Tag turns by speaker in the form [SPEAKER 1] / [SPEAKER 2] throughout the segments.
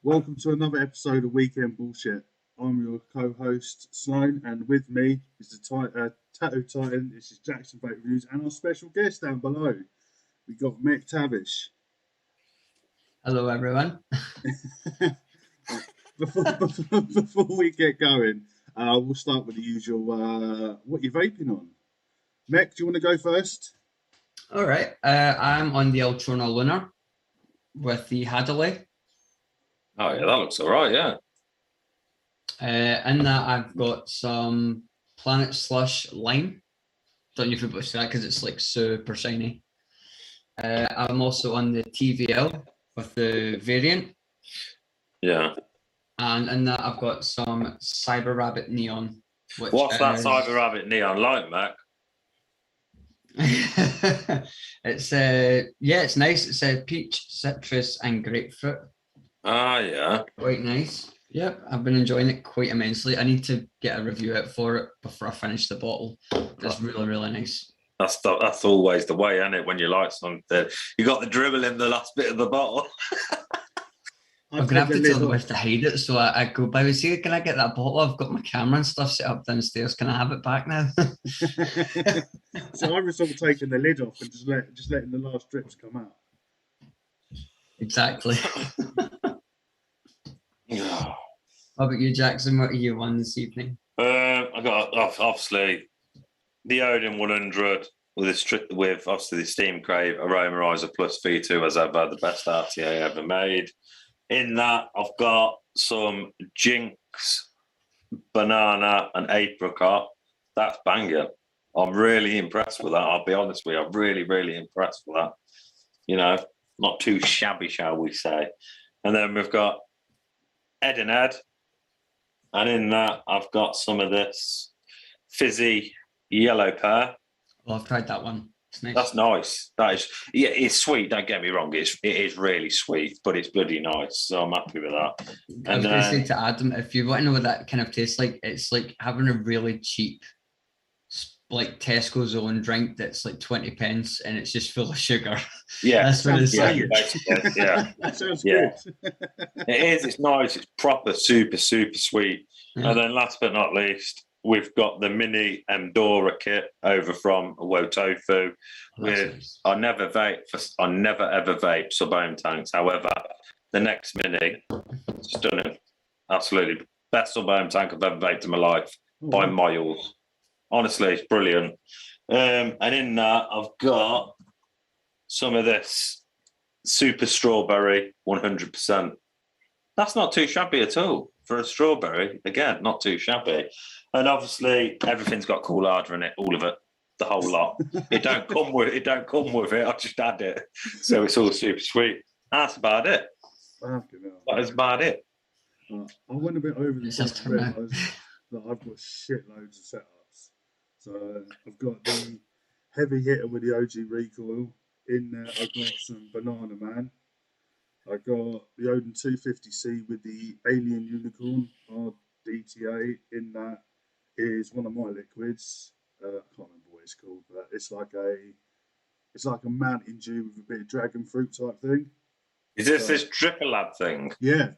[SPEAKER 1] Welcome to another episode of Weekend Bullshit. I'm your co-host Sloane, and with me is the Tattoo Titan. This is Jackson Vape Reviews, and our special guest down below. We got Mech Tavish.
[SPEAKER 2] Hello, everyone.
[SPEAKER 1] Before we get going, we'll start with the usual. What you're vaping on, Mech? Do you want to go first?
[SPEAKER 2] All right. I'm on the Ultrona Lunar with the Hadley.
[SPEAKER 3] Oh yeah, that looks all right. Yeah.
[SPEAKER 2] In that, I've got some Planet Slush Lime. Don't know if you see that because it's like super shiny. I'm also on the TVL with the variant.
[SPEAKER 3] Yeah.
[SPEAKER 2] And in that, I've got some Cyber Rabbit Neon.
[SPEAKER 3] What's that Cyber Rabbit Neon like, Mac?
[SPEAKER 2] It's it's nice. It's peach, citrus, and grapefruit.
[SPEAKER 3] Ah, yeah.
[SPEAKER 2] Quite nice. Yep, I've been enjoying it quite immensely. I need to get a review out for it before I finish the bottle. It's really, really nice.
[SPEAKER 3] That's always the way, isn't it? When you like something, you got the dribble in the last bit of the bottle.
[SPEAKER 2] I'm gonna have to tell the wife to hide it, so I go by and say, "Can I get that bottle? I've got my camera and stuff set up downstairs. Can I have it back now?"
[SPEAKER 1] So I was sort of taking the lid off and just letting the last drips come out.
[SPEAKER 2] Exactly.
[SPEAKER 3] Yeah.
[SPEAKER 2] How about you, Jackson? What are you on this evening?
[SPEAKER 3] I got obviously the Odin 100 with obviously the Steam Crave Aromerizer Plus V2 as ever, the best RTA ever made. In that, I've got some Jinx, banana, and apricot. That's banging. I'm really impressed with that. I'll be honest with you. I'm really, really impressed with that. You know, not too shabby, shall we say. And then we've got Ed and Ed. And in that, I've got some of this fizzy yellow pear.
[SPEAKER 2] Well, I've tried that one. It's nice.
[SPEAKER 3] That's nice. That is, yeah, it's sweet. Don't get me wrong. It is really sweet, but it's bloody nice. So I'm happy with that.
[SPEAKER 2] I was going to say to Adam, if you want to know what that kind of tastes like, it's like having a really cheap, like Tesco's own drink that's like 20 pence and it's just full of sugar.
[SPEAKER 3] Yeah,
[SPEAKER 2] that's what it's like.
[SPEAKER 3] Yeah,
[SPEAKER 1] that sounds good.
[SPEAKER 3] It is. It's nice. It's proper, super, super sweet. Yeah. And then last but not least, we've got the mini Endora kit over from Wotofu. Nice. I never ever vape sub-ohm tanks. However, the next mini, stunning. Absolutely best sub-ohm tank I've ever vaped in my life by miles. Honestly, it's brilliant. And in that, I've got some of this super strawberry 100%. That's not too shabby at all for a strawberry. Again, not too shabby. And obviously, everything's got cool harder in it, all of it, the whole lot. It don't come with it. I just add it, so it's all super sweet. That's about it. That's about it.
[SPEAKER 1] I went a bit over the top to realise that I've got shitloads of setups. So I've got the heavy hitter with the OG recoil. In there, I've got some Banana Man. I got the Odin 250C with the Alien Unicorn RDTA. In that is one of my liquids. I can't remember what it's called, but it's like a Mountain Dew with a bit of dragon fruit type thing.
[SPEAKER 3] Is this Triple Lab thing?
[SPEAKER 1] Yeah.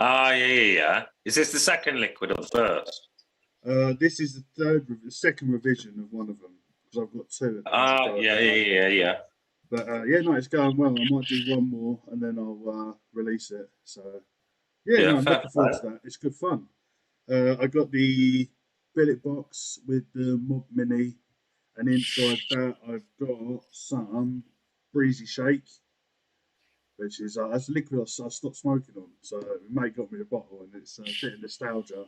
[SPEAKER 3] Ah, yeah. Is this the second liquid or the first?
[SPEAKER 1] This is the second revision of one of them because I've got two.
[SPEAKER 3] Yeah.
[SPEAKER 1] But it's going well. I might do one more and then I'll release it. So I'm looking forward to that. It's good fun. I got the billet box with the Mob Mini, and inside that I've got some Breezy Shake, which is that's a liquid I stopped smoking on. So mate got me a bottle, and it's a bit of nostalgia.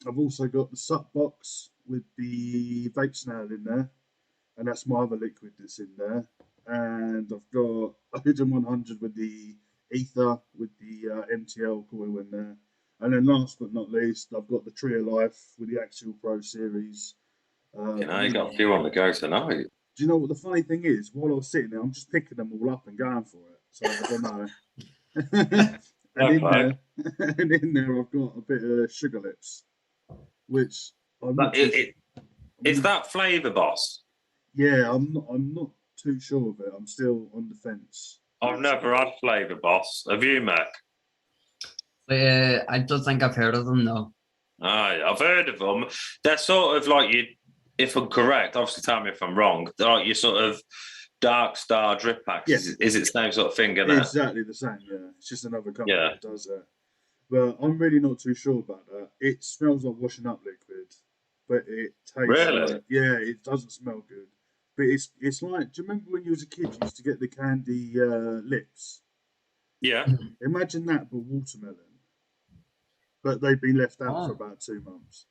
[SPEAKER 1] I've also got the Sup box with the vape snail in there, and that's my other liquid that's in there. And I've got Odin 100 with the ether with the MTL coil in there. And then last but not least, I've got the Tree of Life with the Actual Pro Series.
[SPEAKER 3] You got a few on the go tonight.
[SPEAKER 1] Do you know what the funny thing is? While I was sitting there, I'm just picking them all up and going for it. So I don't know. and in there, I've got a bit of Sugar Lips, which I'm not.
[SPEAKER 3] Is that Flavour Boss?
[SPEAKER 1] Yeah, I'm not too sure of it. I'm still on the fence.
[SPEAKER 3] I've never had Flavour Boss. Have you, Mech?
[SPEAKER 2] I don't think I've heard of them, no.
[SPEAKER 3] I've heard of them. They're sort of like you. If I'm correct, obviously tell me if I'm wrong. They're like your sort of Dark Star drip packs.
[SPEAKER 1] Yeah.
[SPEAKER 3] Is it the same sort of thing? Isn't it?
[SPEAKER 1] Exactly the same. Yeah, it's just another company that does that. But I'm really not too sure about that. It smells like washing up liquid, but it tastes like, yeah, it doesn't smell good. But it's like, do you remember when you was a kid, you used to get the candy lips?
[SPEAKER 3] Yeah.
[SPEAKER 1] Imagine that, but watermelon. But they've been left out for about 2 months.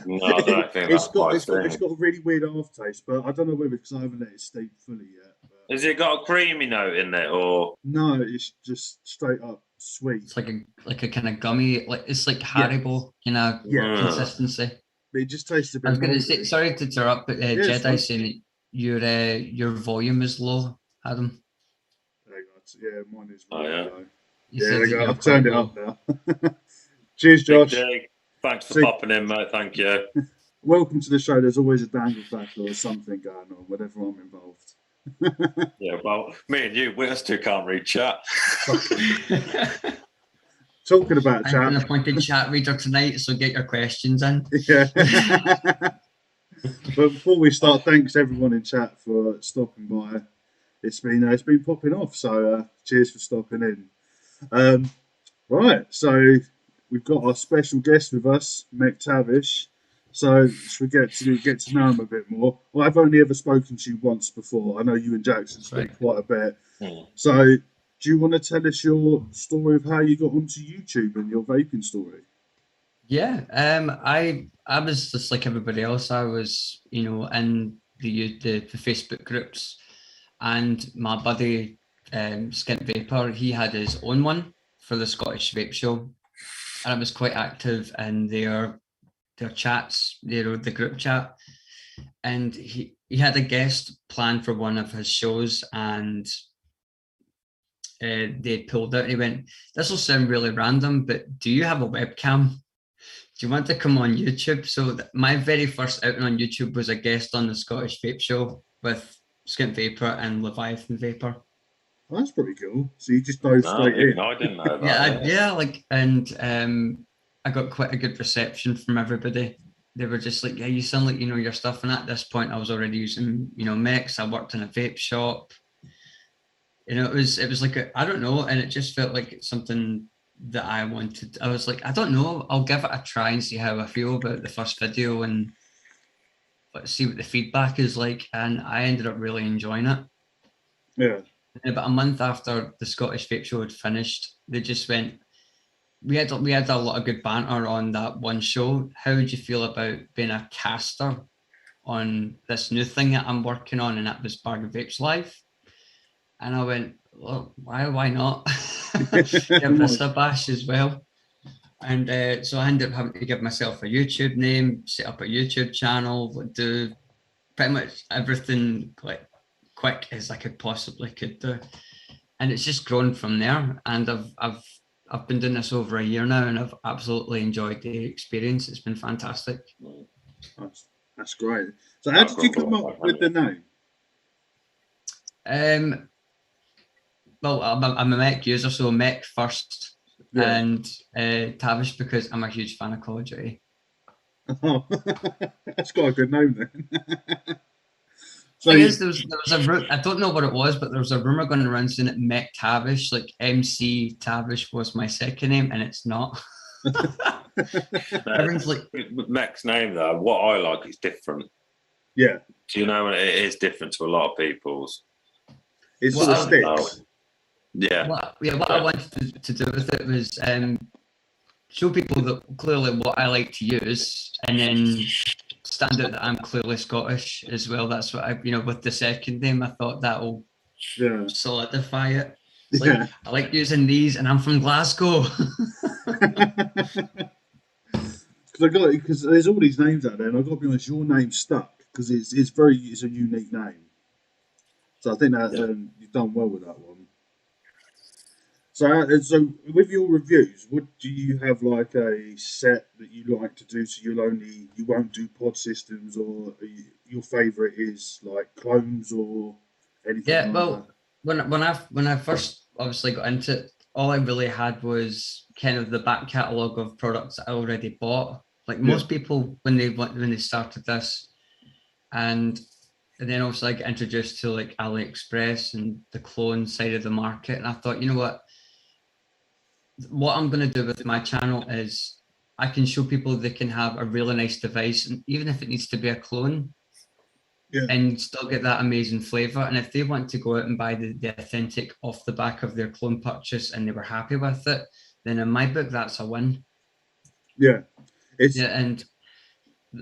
[SPEAKER 3] No, I don't think it's got
[SPEAKER 1] a really weird aftertaste, but I don't know whether because I haven't let it steep fully yet. But...
[SPEAKER 3] Has it got a creamy note in there, or
[SPEAKER 1] no? It's just straight up sweet.
[SPEAKER 2] It's like a kind of gummy, like it's like Haribo, consistency.
[SPEAKER 1] But it just tastes a bit.
[SPEAKER 2] I was going to say, sorry to interrupt, but Jedi saying that your volume is low, Adam.
[SPEAKER 1] Yeah, mine is
[SPEAKER 3] really
[SPEAKER 1] low. There we go. I've turned it up now. Cheers, Josh.
[SPEAKER 3] Thanks for popping in, mate. Thank you.
[SPEAKER 1] Welcome to the show. There's always a dangle battle or something going on whenever I'm involved.
[SPEAKER 3] Yeah, well, me and you, we us two can't read chat.
[SPEAKER 1] Talking about chat.
[SPEAKER 2] I'm an appointed chat reader tonight, so get your questions in.
[SPEAKER 1] Yeah. But before we start, thanks everyone in chat for stopping by. It's been popping off, so cheers for stopping in. Right, so we've got our special guest with us, Mech Tavish. So we get to know him a bit more. Well, I've only ever spoken to you once before. I know you and Jackson speak quite a bit. So do you want to tell us your story of how you got onto YouTube and your vaping story?
[SPEAKER 2] Yeah, I was just like everybody else. I was, in the Facebook groups, and my buddy Skint Vapor, he had his own one for the Scottish Vape Show, and I was quite active in their chats, the group chat, and he had a guest planned for one of his shows, and they pulled out, and he went, "This will sound really random, but do you have a webcam? Do you want to come on YouTube?" So my very first outing on YouTube was a guest on the Scottish Vape Show with Skint Vapor and Leviathan Vapor.
[SPEAKER 1] Oh, that's pretty cool. So you just dove straight in.
[SPEAKER 3] I didn't know that.
[SPEAKER 2] I got quite a good reception from everybody. They were just like, "Yeah, you sound like you know your stuff." And at this point, I was already using, mechs. I worked in a vape shop. It was like I don't know, and it just felt like it's something that I wanted. I was like, I don't know, I'll give it a try and see how I feel about the first video, and let's see what the feedback is like. And I ended up really enjoying it.
[SPEAKER 1] Yeah.
[SPEAKER 2] And about a month after the Scottish Vape Show had finished, they just went, we had a lot of good banter on that one show. How would you feel about being a caster on this new thing that I'm working on? And that was Bargain Vapes Live. And I went, well, why not? Give this a bash as well. And so I ended up having to give myself a YouTube name, set up a YouTube channel, do pretty much everything like quick as I could do. And it's just grown from there. And I've been doing this over a year now, and I've absolutely enjoyed the experience. It's been fantastic.
[SPEAKER 1] That's great. So how did you come up with the name?
[SPEAKER 2] Well, I'm a Mech user, so Mech first, and Tavish because I'm a huge fan of Call of Duty.
[SPEAKER 1] Oh, that's got a good name then.
[SPEAKER 2] So there was a I don't know what it was, but there was a rumor going around saying that Mech Tavish, like MC Tavish, was my second name, and it's not. Everyone's like,
[SPEAKER 3] Mech's name though. What I like is different.
[SPEAKER 1] Yeah.
[SPEAKER 3] Do you know, it is different to a lot of people's.
[SPEAKER 1] It's sort of sticks.
[SPEAKER 3] Yeah.
[SPEAKER 2] What I wanted to do with it was show people that clearly what I like to use, and then stand out that I'm clearly Scottish as well. That's what I, with the second name, I thought that'll solidify it. Like, I like using these, and I'm from Glasgow.
[SPEAKER 1] Because there's all these names out there, and I've got to be honest, your name stuck because it's a unique name. So I think that you've done well with that one. So with your reviews, do you have like a set that you like to do? So you won't do pod systems, or your favourite is like clones or anything?
[SPEAKER 2] Yeah, well, when I first obviously got into it, all I really had was kind of the back catalogue of products I already bought. Like most people when they started this, and then obviously I got introduced to like AliExpress and the clone side of the market, and I thought, you know what I'm going to do with my channel is I can show people they can have a really nice device, and even if it needs to be a clone, and still get that amazing flavor. And if they want to go out and buy the authentic off the back of their clone purchase and they were happy with it, then in my book, that's a win.
[SPEAKER 1] Yeah.
[SPEAKER 2] And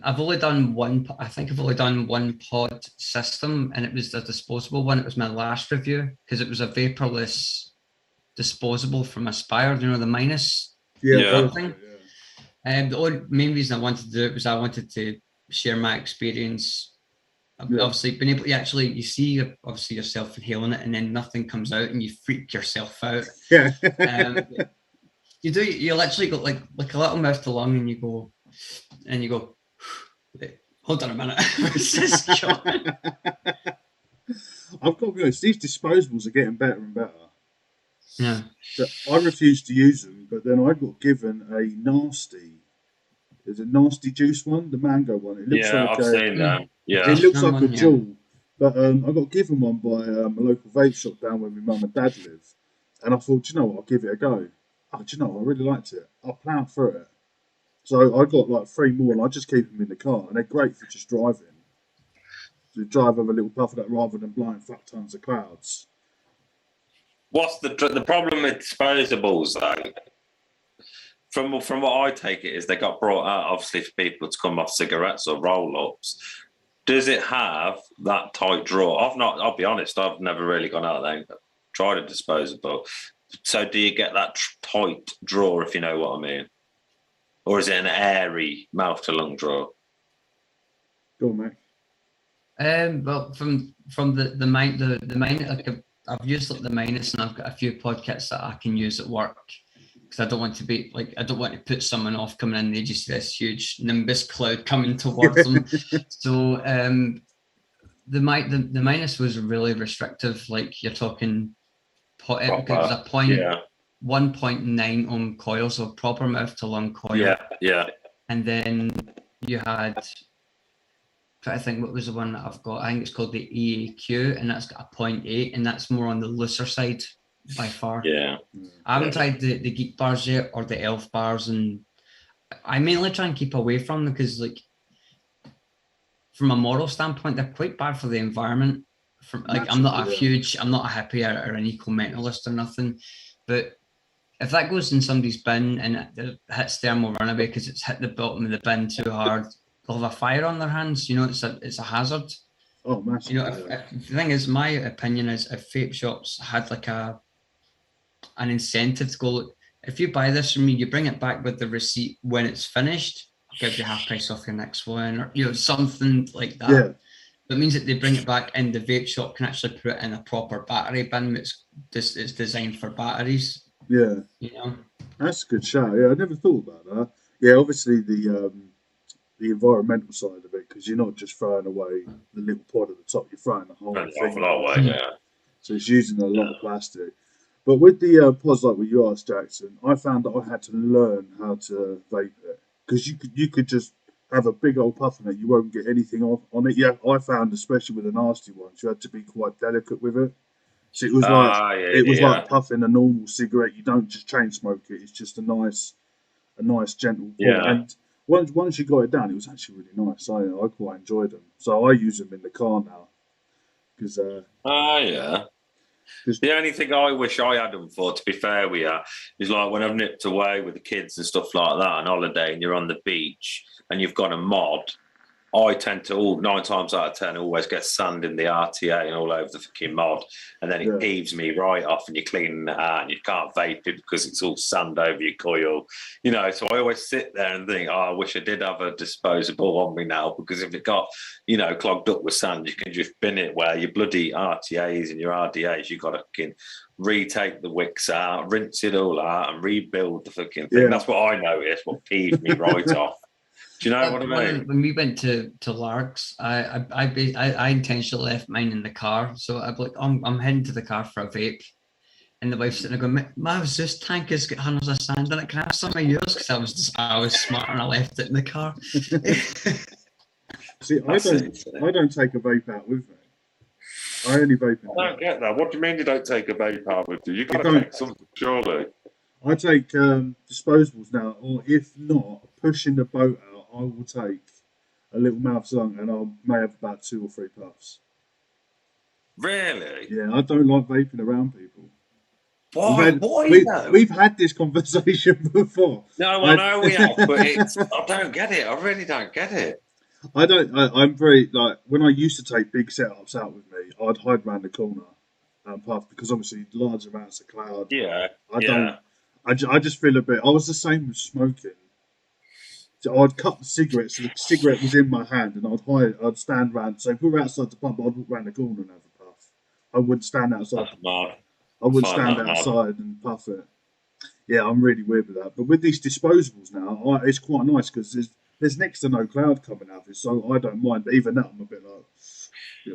[SPEAKER 2] I've only done one, I think I've only done one pod system, and it was a disposable one. It was my last review because it was a vaporless disposable from Aspire, you know, the minus thing. The only main reason I wanted to do it was I wanted to share my experience. Obviously, being able to actually, you see, obviously yourself inhaling it, and then nothing comes out, and you freak yourself out.
[SPEAKER 1] Yeah.
[SPEAKER 2] You do. You literally got like a little mouth to lung, and you go, hold on a minute.
[SPEAKER 1] I've got to be honest, these disposables are getting better and better.
[SPEAKER 2] Yeah.
[SPEAKER 1] So I refused to use them, but then I got given there's a nasty juice one, the mango one. It looks like
[SPEAKER 3] I've seen that. Yeah.
[SPEAKER 1] It looks like a jewel. But I got given one by a local vape shop down where my mum and dad live. And I thought, you know what, I'll give it a go. Oh, do you know what, I really liked it. I ploughed through it. So I got like 3 more, and I just keep them in the car. And they're great for just driving. To drive over a little puff of that rather than blowing fuck tons of clouds.
[SPEAKER 3] What's the problem with disposables though? From what I take it is they got brought out obviously for people to come off cigarettes or roll-ups. Does it have that tight drawer? I'll be honest, I've never really gone out there and tried a disposable. So do you get that tight drawer, if you know what I mean? Or is it an airy mouth to lung drawer?
[SPEAKER 1] Go on, mate.
[SPEAKER 2] Well, from the minus, like I've used like the minus, and I've got a few pod kits that I can use at work. I don't want to be like, I don't want to put someone off coming in, they just see this huge nimbus cloud coming towards them. So the minus was really restrictive. Like you're talking because it was a 1.9 ohm coil, so proper mouth to lung coil.
[SPEAKER 3] Yeah.
[SPEAKER 2] And then you had, I think, what was the one that I've got? I think it's called the EAQ, and that's got a 0.8, and that's more on the looser side by far.
[SPEAKER 3] Yeah.
[SPEAKER 2] I haven't tried the Geek bars yet or the Elf bars, and I mainly try and keep away from them because, like, from a moral standpoint, they're quite bad for the environment. I'm not a hippie or an eco-mentalist or nothing, but if that goes in somebody's bin and it hits thermal runaway because it's hit the bottom of the bin too hard, they'll have a fire on their hands. You know, it's a hazard.
[SPEAKER 1] Oh, massive.
[SPEAKER 2] You know, if the thing is, my opinion is, if vape shops had like an incentive to go, look, if you buy this from me, you bring it back with the receipt when it's finished, I'll give you half price off your next one, or something like that.
[SPEAKER 1] Yeah.
[SPEAKER 2] That means that they bring it back, and the vape shop can actually put it in a proper battery bin that's designed for batteries.
[SPEAKER 1] Yeah.
[SPEAKER 2] You know,
[SPEAKER 1] that's a good shout. Yeah, I never thought about that. Yeah, obviously the environmental side of it, because you're not just throwing away the little pod at the top, you're throwing the whole thing away.
[SPEAKER 3] Yeah.
[SPEAKER 1] So it's using a lot of plastic. But with the pods, like what you asked, Jackson, I found that I had to learn how to vape it, because you could just have a big old puff on it, you won't get anything on it. Yeah, I found, especially with the nasty ones, you had to be quite delicate with it. So it was like puffing a normal cigarette. You don't just chain smoke it. It's just a nice gentle puff.
[SPEAKER 3] Yeah.
[SPEAKER 1] And once you got it down, it was actually really nice. I quite enjoyed them. So I use them in the car now. Because
[SPEAKER 3] the only thing I wish I had them for, to be fair with you, is like when I've nipped away with the kids and stuff like that on holiday, and you're on the beach and you've got a mod, I tend to 9 times out of 10 always get sand in the RTA and all over the fucking mod, and then it peeves me right off, and you're cleaning it out and you can't vape it because it's all sand over your coil, you know. So I always sit there and think, I wish I did have a disposable on me now, because if it got, clogged up with sand, you can just bin it, where your bloody RTAs and your RDAs, you got to fucking retake the wicks out, rinse it all out, and rebuild the fucking thing. That's what I noticed, what peeved me right off. Do you know what I mean?
[SPEAKER 2] When we went to Largs, I intentionally left mine in the car. So I'm like, I'm heading to the car for a vape. And the wife's sitting there going, Mavs, this tank has got hundreds of sand in it. Can I have some of yours? Because I was smart and I left it in the car.
[SPEAKER 1] See, I don't take a vape out with me. I only vape in
[SPEAKER 3] I don't get that. What do you mean you don't take a vape out with you? You've got to take something, surely.
[SPEAKER 1] I take disposables now, or if not, pushing the boat out, I will take a little mouth song and I may have about 2 or 3 puffs.
[SPEAKER 3] Really?
[SPEAKER 1] Yeah, I don't like vaping around people.
[SPEAKER 3] Why?
[SPEAKER 1] We've had this conversation before.
[SPEAKER 3] No, I know we have, but I don't get it. I really don't get it.
[SPEAKER 1] I'm very, like, when I used to take big setups out with me, I'd hide around the corner and puff, because obviously large amounts of cloud.
[SPEAKER 3] Yeah.
[SPEAKER 1] I just feel a bit. I was the same with smoking. So I'd cut the cigarette, so the cigarette was in my hand, and I'd stand around. So if we were outside the pub, I'd walk around the corner and have a puff. I wouldn't stand outside. I wouldn't stand outside and puff it. Yeah, I'm really weird with that. But with these disposables now, it's quite nice because there's next to no cloud coming out of it, so I don't mind. But even that, I'm a bit like,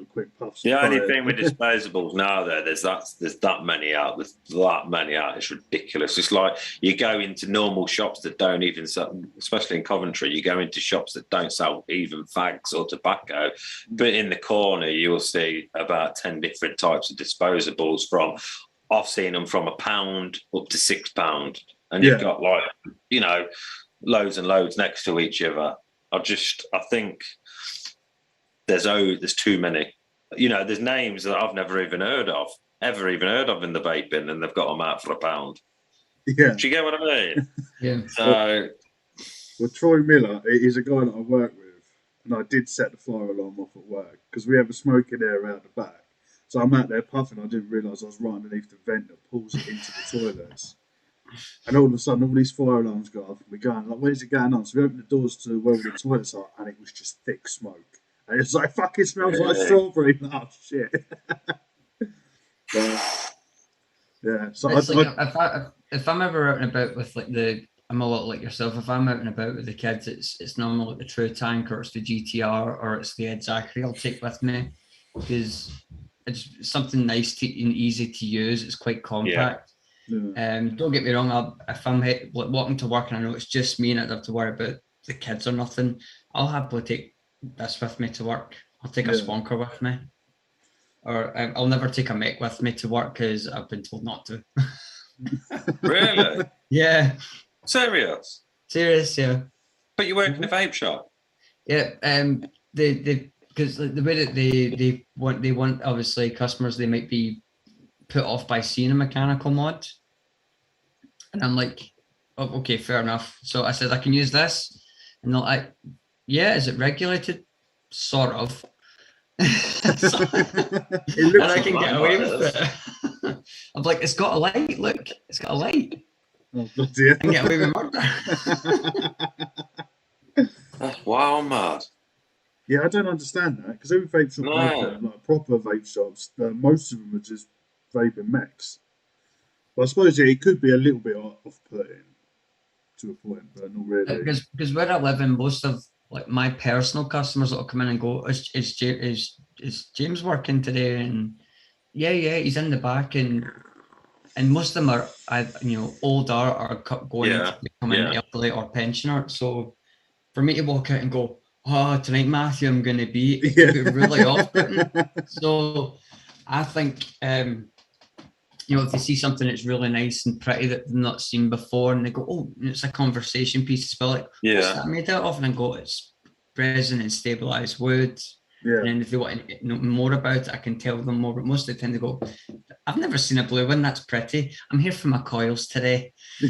[SPEAKER 1] quick puffs.
[SPEAKER 3] The only thing with disposables now, there's that many out. There's that many out. It's ridiculous. It's like you go into normal shops that don't even sell, especially in Coventry. You go into shops that don't sell even fags or tobacco, but in the corner you will see about 10 different types of disposables. I've seen them from £1 up to £6, and you've got loads and loads next to each other. I think there's too many. There's names that I've never even heard of in the vaping, and they've got them out for £1.
[SPEAKER 1] Yeah.
[SPEAKER 3] Do you get what I mean?
[SPEAKER 2] Yeah.
[SPEAKER 3] So,
[SPEAKER 1] well, Troy Miller is a guy that I work with, and I did set the fire alarm off at work because we have a smoking area out the back. So I'm out there puffing. I didn't realise I was right underneath the vent that pulls it into the toilets. And all of a sudden, all these fire alarms go off. We're going, like, where's it going on? So we opened the doors to where the toilets are, and it was just thick smoke. And it's like, fucking smells like strawberry. Oh, shit. Yeah. So
[SPEAKER 2] if I'm ever out and about with I'm a lot like yourself. If I'm out and about with the kids, it's normally like the True Tank, or it's the GTR, or it's the Ed Zachary I'll take with me, because it's something nice and easy to use. It's quite compact. Yeah. Don't get me wrong. If I'm walking to work and I know it's just me and I don't have to worry about the kids or nothing, I'll happily take this with me to work. I'll take a Swanker with me, or I'll never take a Mech with me to work because I've been told not to.
[SPEAKER 3] Really?
[SPEAKER 2] Yeah.
[SPEAKER 3] Serious?
[SPEAKER 2] Yeah.
[SPEAKER 3] But you work in a vape shop?
[SPEAKER 2] Yeah. Because the way that they want obviously customers, they might be put off by seeing a mechanical mod, and I'm like, oh, okay, fair enough. So I said I can use this, and they're like, yeah, is it regulated? Sort of. And I can get away with it. I'm like, it's got a light. Look, it's got a light.
[SPEAKER 1] Oh, dear.
[SPEAKER 2] I can get away with murder.
[SPEAKER 3] That's wild, mad.
[SPEAKER 1] Yeah, I don't understand that, because every vape shop like proper vape shops, most of them are just vaping mechs. But I suppose it could be a little bit off-putting to a point, but not really.
[SPEAKER 2] Because where I live in, most of my personal customers that will come in and go, is James working today? And yeah, he's in the back, and most of them are older or going to become an elderly or pensioner. So for me to walk out and go, oh, tonight, Matthew, I'm going to be, it could be really off-putting. So I think, if they see something that's really nice and pretty that they've not seen before, and they go, oh, it's a conversation piece as well. Like, what's that made out of? And I go, it's resin and stabilized wood. Yeah. And then if they want to know more about it, I can tell them more. But most of the time they go, I've never seen a blue one. That's pretty. I'm here for my coils today.
[SPEAKER 1] I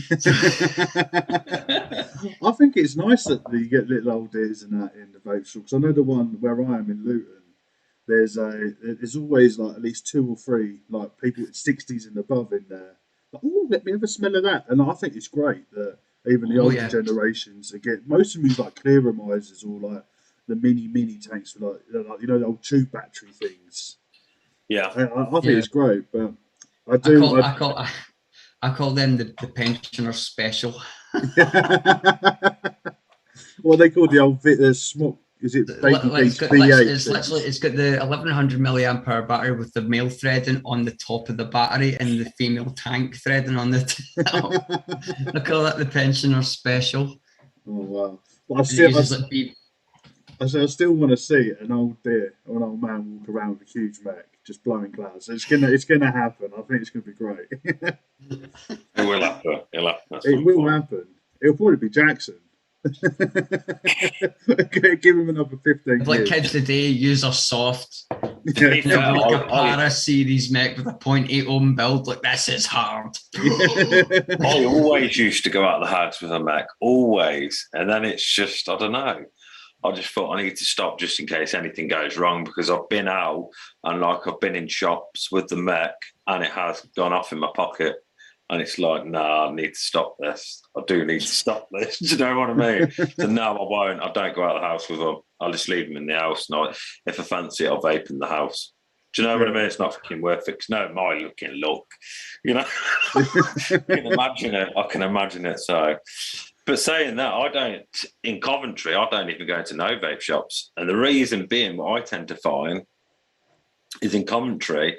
[SPEAKER 1] think it's nice that you get little old dears and that in the vape shop. Because I know the one where I am in Luton, there's always like at least 2 or 3 like people with 60s and above in there. Like, oh, let me have a smell of that. And I think it's great that even the older generations again, most of them use like clearomisers or like the mini tanks for like the old tube battery things.
[SPEAKER 3] Yeah,
[SPEAKER 1] I think it's great, but
[SPEAKER 2] I call them the pensioner special.
[SPEAKER 1] What they call the old smoke. Is it Baby Beats V8?
[SPEAKER 2] It's got the 1100 milliamp hour battery with the male threading on the top of the battery and the female tank threading on the top. I call that the pensioner special.
[SPEAKER 1] Oh wow! Well, I still want to see an old deer or an old man walk around with a huge mech just blowing clouds. It's gonna happen. I think it's gonna be great.
[SPEAKER 3] It will happen.
[SPEAKER 1] It will happen. It'll probably be Jackson. Give him another 15
[SPEAKER 2] like
[SPEAKER 1] years.
[SPEAKER 2] kids today use a soft like a para series mech with a 0.8 ohm build. Like, this is hard.
[SPEAKER 3] I always used to go out the house with a mech, always, and then it's just, I don't know, I just thought I need to stop just in case anything goes wrong, because I've been out and like I've been in shops with the mech and it has gone off in my pocket. And it's like, nah, I need to stop this. I do need to stop this. Do you know what I mean? So no, I won't. I don't go out of the house with them. I'll just leave them in the house. And if I fancy it, I'll vape in the house. Do you know what I mean? It's not fucking worth it. It's no my looking look. You know? I can imagine it. So, but saying that, in Coventry, I don't even go into no vape shops. And the reason being, what I tend to find is in Coventry,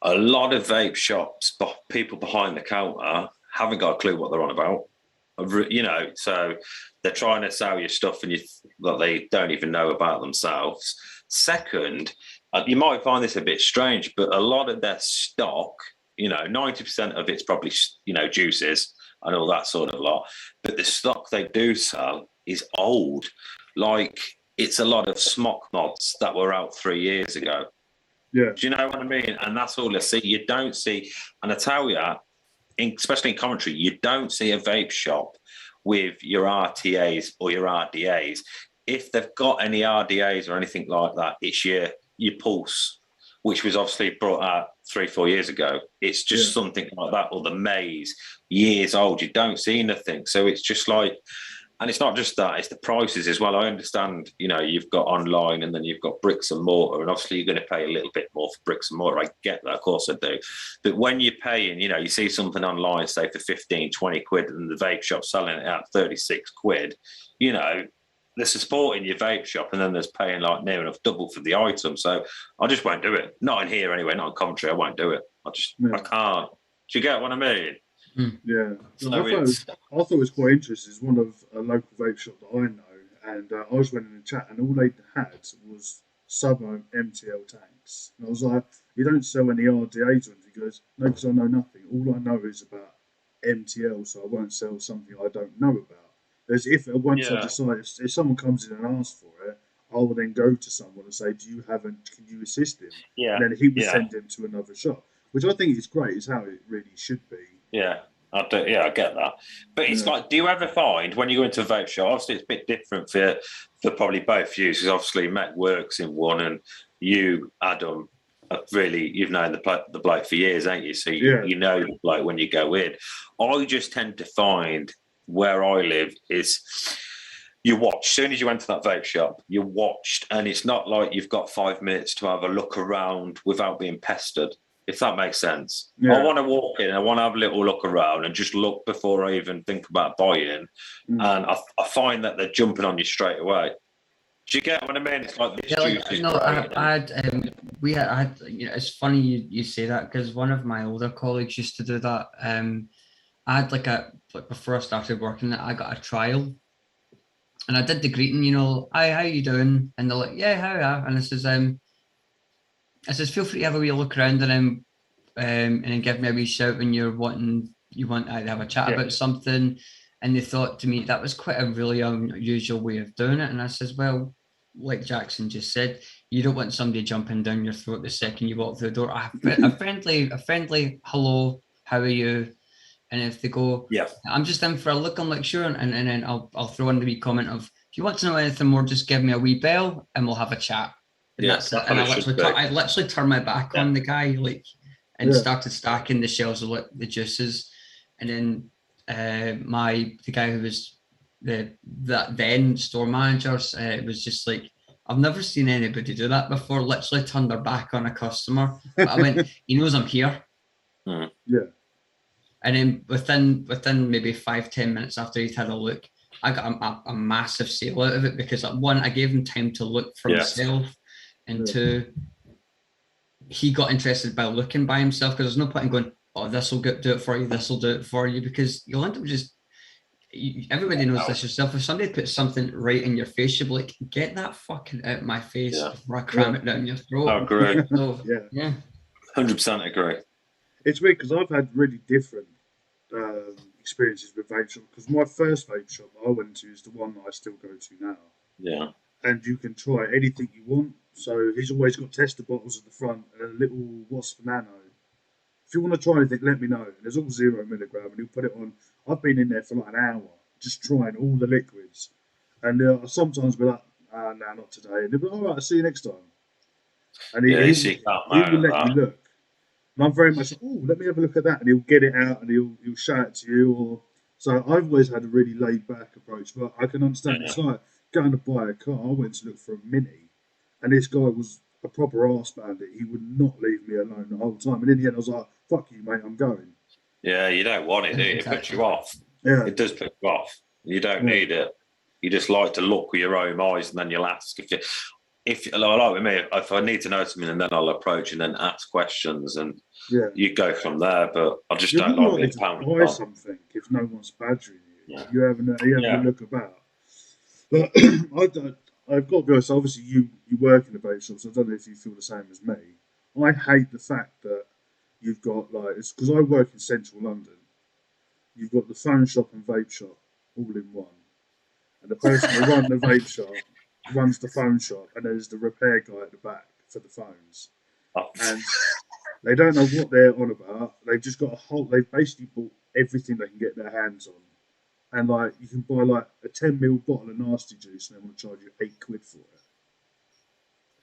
[SPEAKER 3] a lot of vape shops, people behind the counter haven't got a clue what they're on about. You know, so they're trying to sell you stuff and that they don't even know about themselves. Second, you might find this a bit strange, but a lot of their stock, 90% of it's probably, juices and all that sort of lot. But the stock they do sell is old. Like, it's a lot of smock mods that were out 3 years ago.
[SPEAKER 1] Yeah.
[SPEAKER 3] Do you know what I mean? And that's all I see. You don't see, and I tell you, especially in Coventry, you don't see a vape shop with your RTAs or your RDAs. If they've got any RDAs or anything like that, it's your Pulse, which was obviously brought out 3-4 years ago. It's just something like that, or the Maze, years old. You don't see nothing. So it's just like, and it's not just that, it's the prices as well. I understand, you've got online and then you've got bricks and mortar, and obviously you're going to pay a little bit more for bricks and mortar. I get that, of course I do. But when you're paying, you see something online, say for 15, 20 quid, and the vape shop selling it at 36 quid, they're supporting your vape shop, and then there's paying like near enough double for the item. So I just won't do it. Not in here anyway, not in Coventry, I won't do it. I can't. Do you get what I mean?
[SPEAKER 1] Yeah, so I thought it was quite interesting. It's one of a local vape shop that I know, and I was went in the chat, and all they had was sub-ohm MTL tanks. And I was like, "You don't sell any RDAs or anything?" He goes, "No, because I know nothing. All I know is about MTL, so I won't sell something I don't know about." There's I decide if someone comes in and asks for it, I will then go to someone and say, "Can you assist him?"
[SPEAKER 3] Yeah,
[SPEAKER 1] and then he would send him to another shop, which I think is great. Is how it really should be.
[SPEAKER 3] Yeah, I get that. But it's like, do you ever find when you go into a vape shop, obviously it's a bit different for probably both views, because obviously Mech works in one, and you, Adam, you've known the bloke for years, ain't you? So you know the bloke when you go in. I just tend to find where I live is you watch. As soon as you enter that vape shop, you're watched, and it's not like you've got 5 minutes to have a look around without being pestered. If that makes sense. Yeah. I want to walk in, I want to have a little look around and just look before I even think about buying. And I find that they're jumping on you straight away. Do you get what I mean? It's like this
[SPEAKER 2] it's funny you say that, because one of my older colleagues used to do that. I had before I started working, I got a trial, and I did the greeting, "Hi, how you doing?" And they're like, "Yeah, how are you?" And I says, "Feel free to have a wee look around, and then give me a wee shout when you want to have a chat about something." And they thought to me that was quite a really unusual way of doing it. And I says, "Well, like Jackson just said, you don't want somebody jumping down your throat the second you walk through the door. A friendly hello, how are you?" And if they go, "I'm just in for a look," I'm like, "Sure." And then I'll throw in the wee comment of, "If you want to know anything more, just give me a wee bell and we'll have a chat." And that's it. And I literally turned my back on the guy, and started stacking the shelves of the juices. And then the guy who was that then store manager was just like, "I've never seen anybody do that before." Literally turned their back on a customer. But I went, "He knows I'm here."
[SPEAKER 1] Yeah.
[SPEAKER 2] And then within maybe 5-10 minutes after he'd had a look, I got a massive sale out of it because one, I gave him time to look for himself, and two, he got interested by looking by himself, because there's no point in going, oh, this will do it for you, this will do it for you, because you'll end up just, everybody knows this yourself. If somebody puts something right in your face, you'll be like, get that fucking out of my face before I cram it down your throat.
[SPEAKER 3] I agree.
[SPEAKER 2] So,
[SPEAKER 3] 100% agree.
[SPEAKER 1] It's weird because I've had really different experiences with vape shop, because my first vape shop I went to is the one that I still go to now.
[SPEAKER 3] Yeah.
[SPEAKER 1] And you can try anything you want. So he's always got tester bottles at the front and a little wasp nano. If you want to try anything, let me know. There's all 0 milligram, and he'll put it on. I've been in there for like an hour just trying all the liquids, and I'll sometimes be like, no, not today. And they'll be like, all right, I'll see you next time. And he will let you look. And I'm very much like, oh, let me have a look at that. And he'll get it out and he'll show it to you. So I've always had a really laid back approach, but I can understand it's like going to buy a car. I went to look for a Mini, and this guy was a proper arse bandit. He would not leave me alone the whole time. And in the end, I was like, fuck you, mate, I'm going.
[SPEAKER 3] Yeah, you don't want it, do you? It puts you off.
[SPEAKER 1] Yeah.
[SPEAKER 3] It does put you off. You don't need it. You just like to look with your own eyes, and then you'll ask if like with me, if I need to know something, and then I'll approach and then ask questions, and you go from there. But I just don't like being pounded.
[SPEAKER 1] Buy something if no one's badgering you.
[SPEAKER 3] Yeah.
[SPEAKER 1] You haven't a look about. But I've got to be honest, obviously you work in a vape shop, so I don't know if you feel the same as me. I hate the fact that you've got, like, it's because I work in central London. You've got the phone shop and vape shop all in one. And the person who runs the vape shop runs the phone shop, and there's the repair guy at the back for the phones. And they don't know what they're on about. They've just got they've basically bought everything they can get their hands on. And like, you can buy like a 10ml bottle of nasty juice, and they want to charge you £8 for it.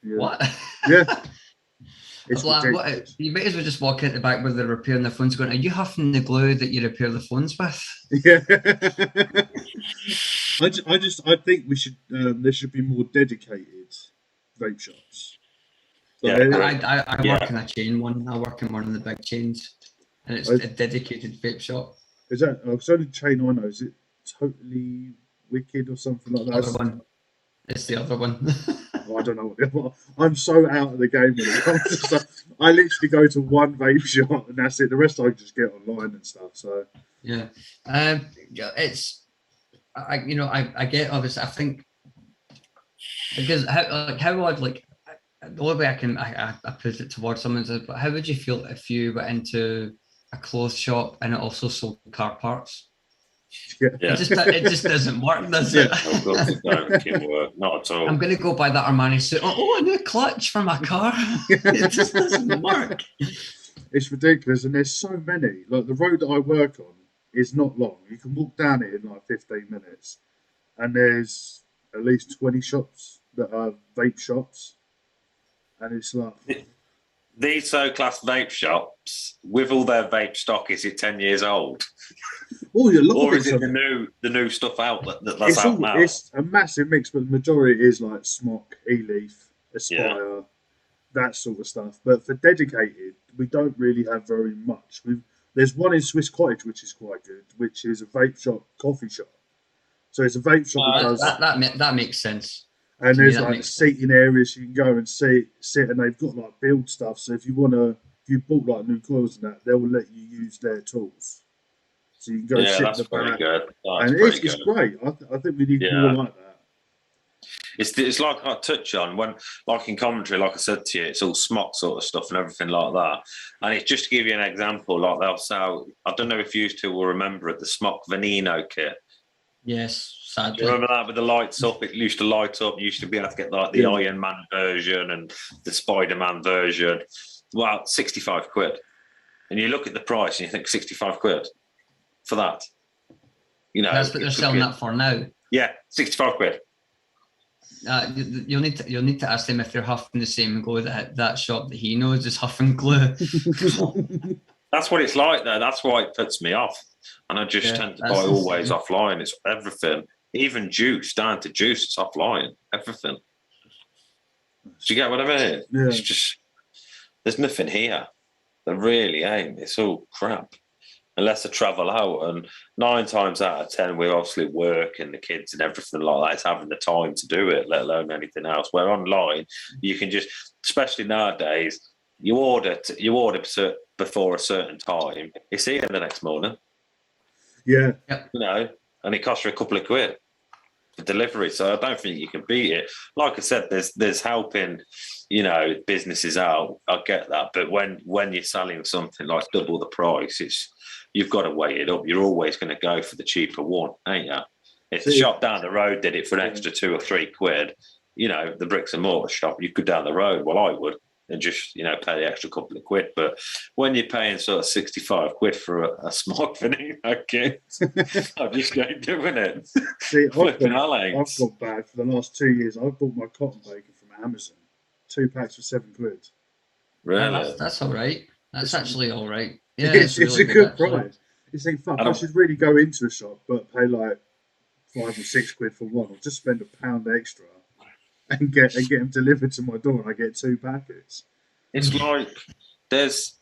[SPEAKER 1] Yeah.
[SPEAKER 2] What?
[SPEAKER 1] Yeah.
[SPEAKER 2] It's like, you might as well just walk out the back where they're repairing their phones, going, are you huffing the glue that you repair the phones with?
[SPEAKER 1] Yeah. I think we should. There should be more dedicated vape shops.
[SPEAKER 2] I work in a chain one. I work in one of the big chains, and it's a dedicated vape shop.
[SPEAKER 1] Is that? It's only chain I know. Is it Totally Wicked or something like that?
[SPEAKER 2] Other one. It's the other one.
[SPEAKER 1] I don't know what I'm so out of the game when it comes to stuff. I literally go to one vape shop and that's it. The rest I just get online and stuff. So
[SPEAKER 2] it's I get, obviously, I think, because how I'd like, the only way I put it towards someone is, but how would you feel if you went into a clothes shop and it also sold car parts?
[SPEAKER 1] Yeah.
[SPEAKER 2] It just doesn't work, does it?
[SPEAKER 3] Not at all.
[SPEAKER 2] I'm going to go buy that Armani suit. Oh, a new clutch for my car. It just doesn't work.
[SPEAKER 1] It's ridiculous, and there's so many. Like, the road that I work on is not long. You can walk down it in like 15 minutes, and there's at least 20 shops that are vape shops, and it's like,
[SPEAKER 3] these so-class vape shops with all their vape stock, is it 10 years old?
[SPEAKER 1] Oh, a lot
[SPEAKER 3] or
[SPEAKER 1] of
[SPEAKER 3] is it the new stuff out that's out now?
[SPEAKER 1] It's a massive mix, but the majority is like Smock, E-Leaf, Aspire, that sort of stuff. But for dedicated, we don't really have very much. There's one in Swiss Cottage which is quite good, which is a vape shop, coffee shop. So it's a vape shop
[SPEAKER 2] that makes sense.
[SPEAKER 1] And there's like seating areas you can go and sit, and they've got like build stuff. So if you bought like new coils and that, they will let you use their tools. So you can go sit in the back.
[SPEAKER 3] Good.
[SPEAKER 1] And it's great. I think we need more like that.
[SPEAKER 3] It's like I touch on when, like in commentary, like I said to you, it's all smock sort of stuff and everything like that. And it's just to give you an example, like they'll sell, I don't know if you two will remember it, the Smock Veneno kit.
[SPEAKER 2] Yes, sadly.
[SPEAKER 3] Do you remember that with the lights up? It used to light up. You used to be able to get like the Iron Man version and the Spider-Man version. Well, £65. And you look at the price and you think £65 for that. You know,
[SPEAKER 2] that's what they're selling that for now.
[SPEAKER 3] Yeah, £65.
[SPEAKER 2] You'll need to ask them if they're huffing the same glue that shop that he knows is huffing glue.
[SPEAKER 3] That's what it's like though. That's why it puts me off. And I just tend to buy always offline. It's everything. Even juice, down to juice, it's offline. Everything. Do you get what I mean?
[SPEAKER 1] Yeah.
[SPEAKER 3] It's just, there's nothing here. There really ain't. It's all crap. unless I travel out. And 9 times out of 10, we obviously work and the kids and everything like that. It's having the time to do it, let alone anything else. Where online, you can just, especially nowadays, you order before a certain time. It's here the next morning.
[SPEAKER 1] Yeah.
[SPEAKER 3] You know, and it costs you a couple of quid for delivery. So I don't think you can beat it. Like I said, there's helping, you know, businesses out. I get that. But when you're selling something like double the price, you've got to weigh it up. You're always going to go for the cheaper one, ain't you? If the shop down the road did it for an extra 2 or 3 quid, you know, the bricks and mortar shop, you could down the road. Well, I would. And just, you know, pay the extra couple of quid. But when you're paying sort of 65 quid for a smartphone, okay, I'm just not doing it.
[SPEAKER 1] See, I've got bad for the last 2 years. I've bought my cotton bacon from Amazon, 2 packs for 7 quid.
[SPEAKER 3] Really?
[SPEAKER 2] That's all right. That's actually all right. Yeah,
[SPEAKER 1] it's really a good price. You think, fuck, I should really go into a shop, but pay like 5 or 6 quid for one, or just spend £1 extra. And get them delivered to my door, and I get 2 packets.
[SPEAKER 3] It's like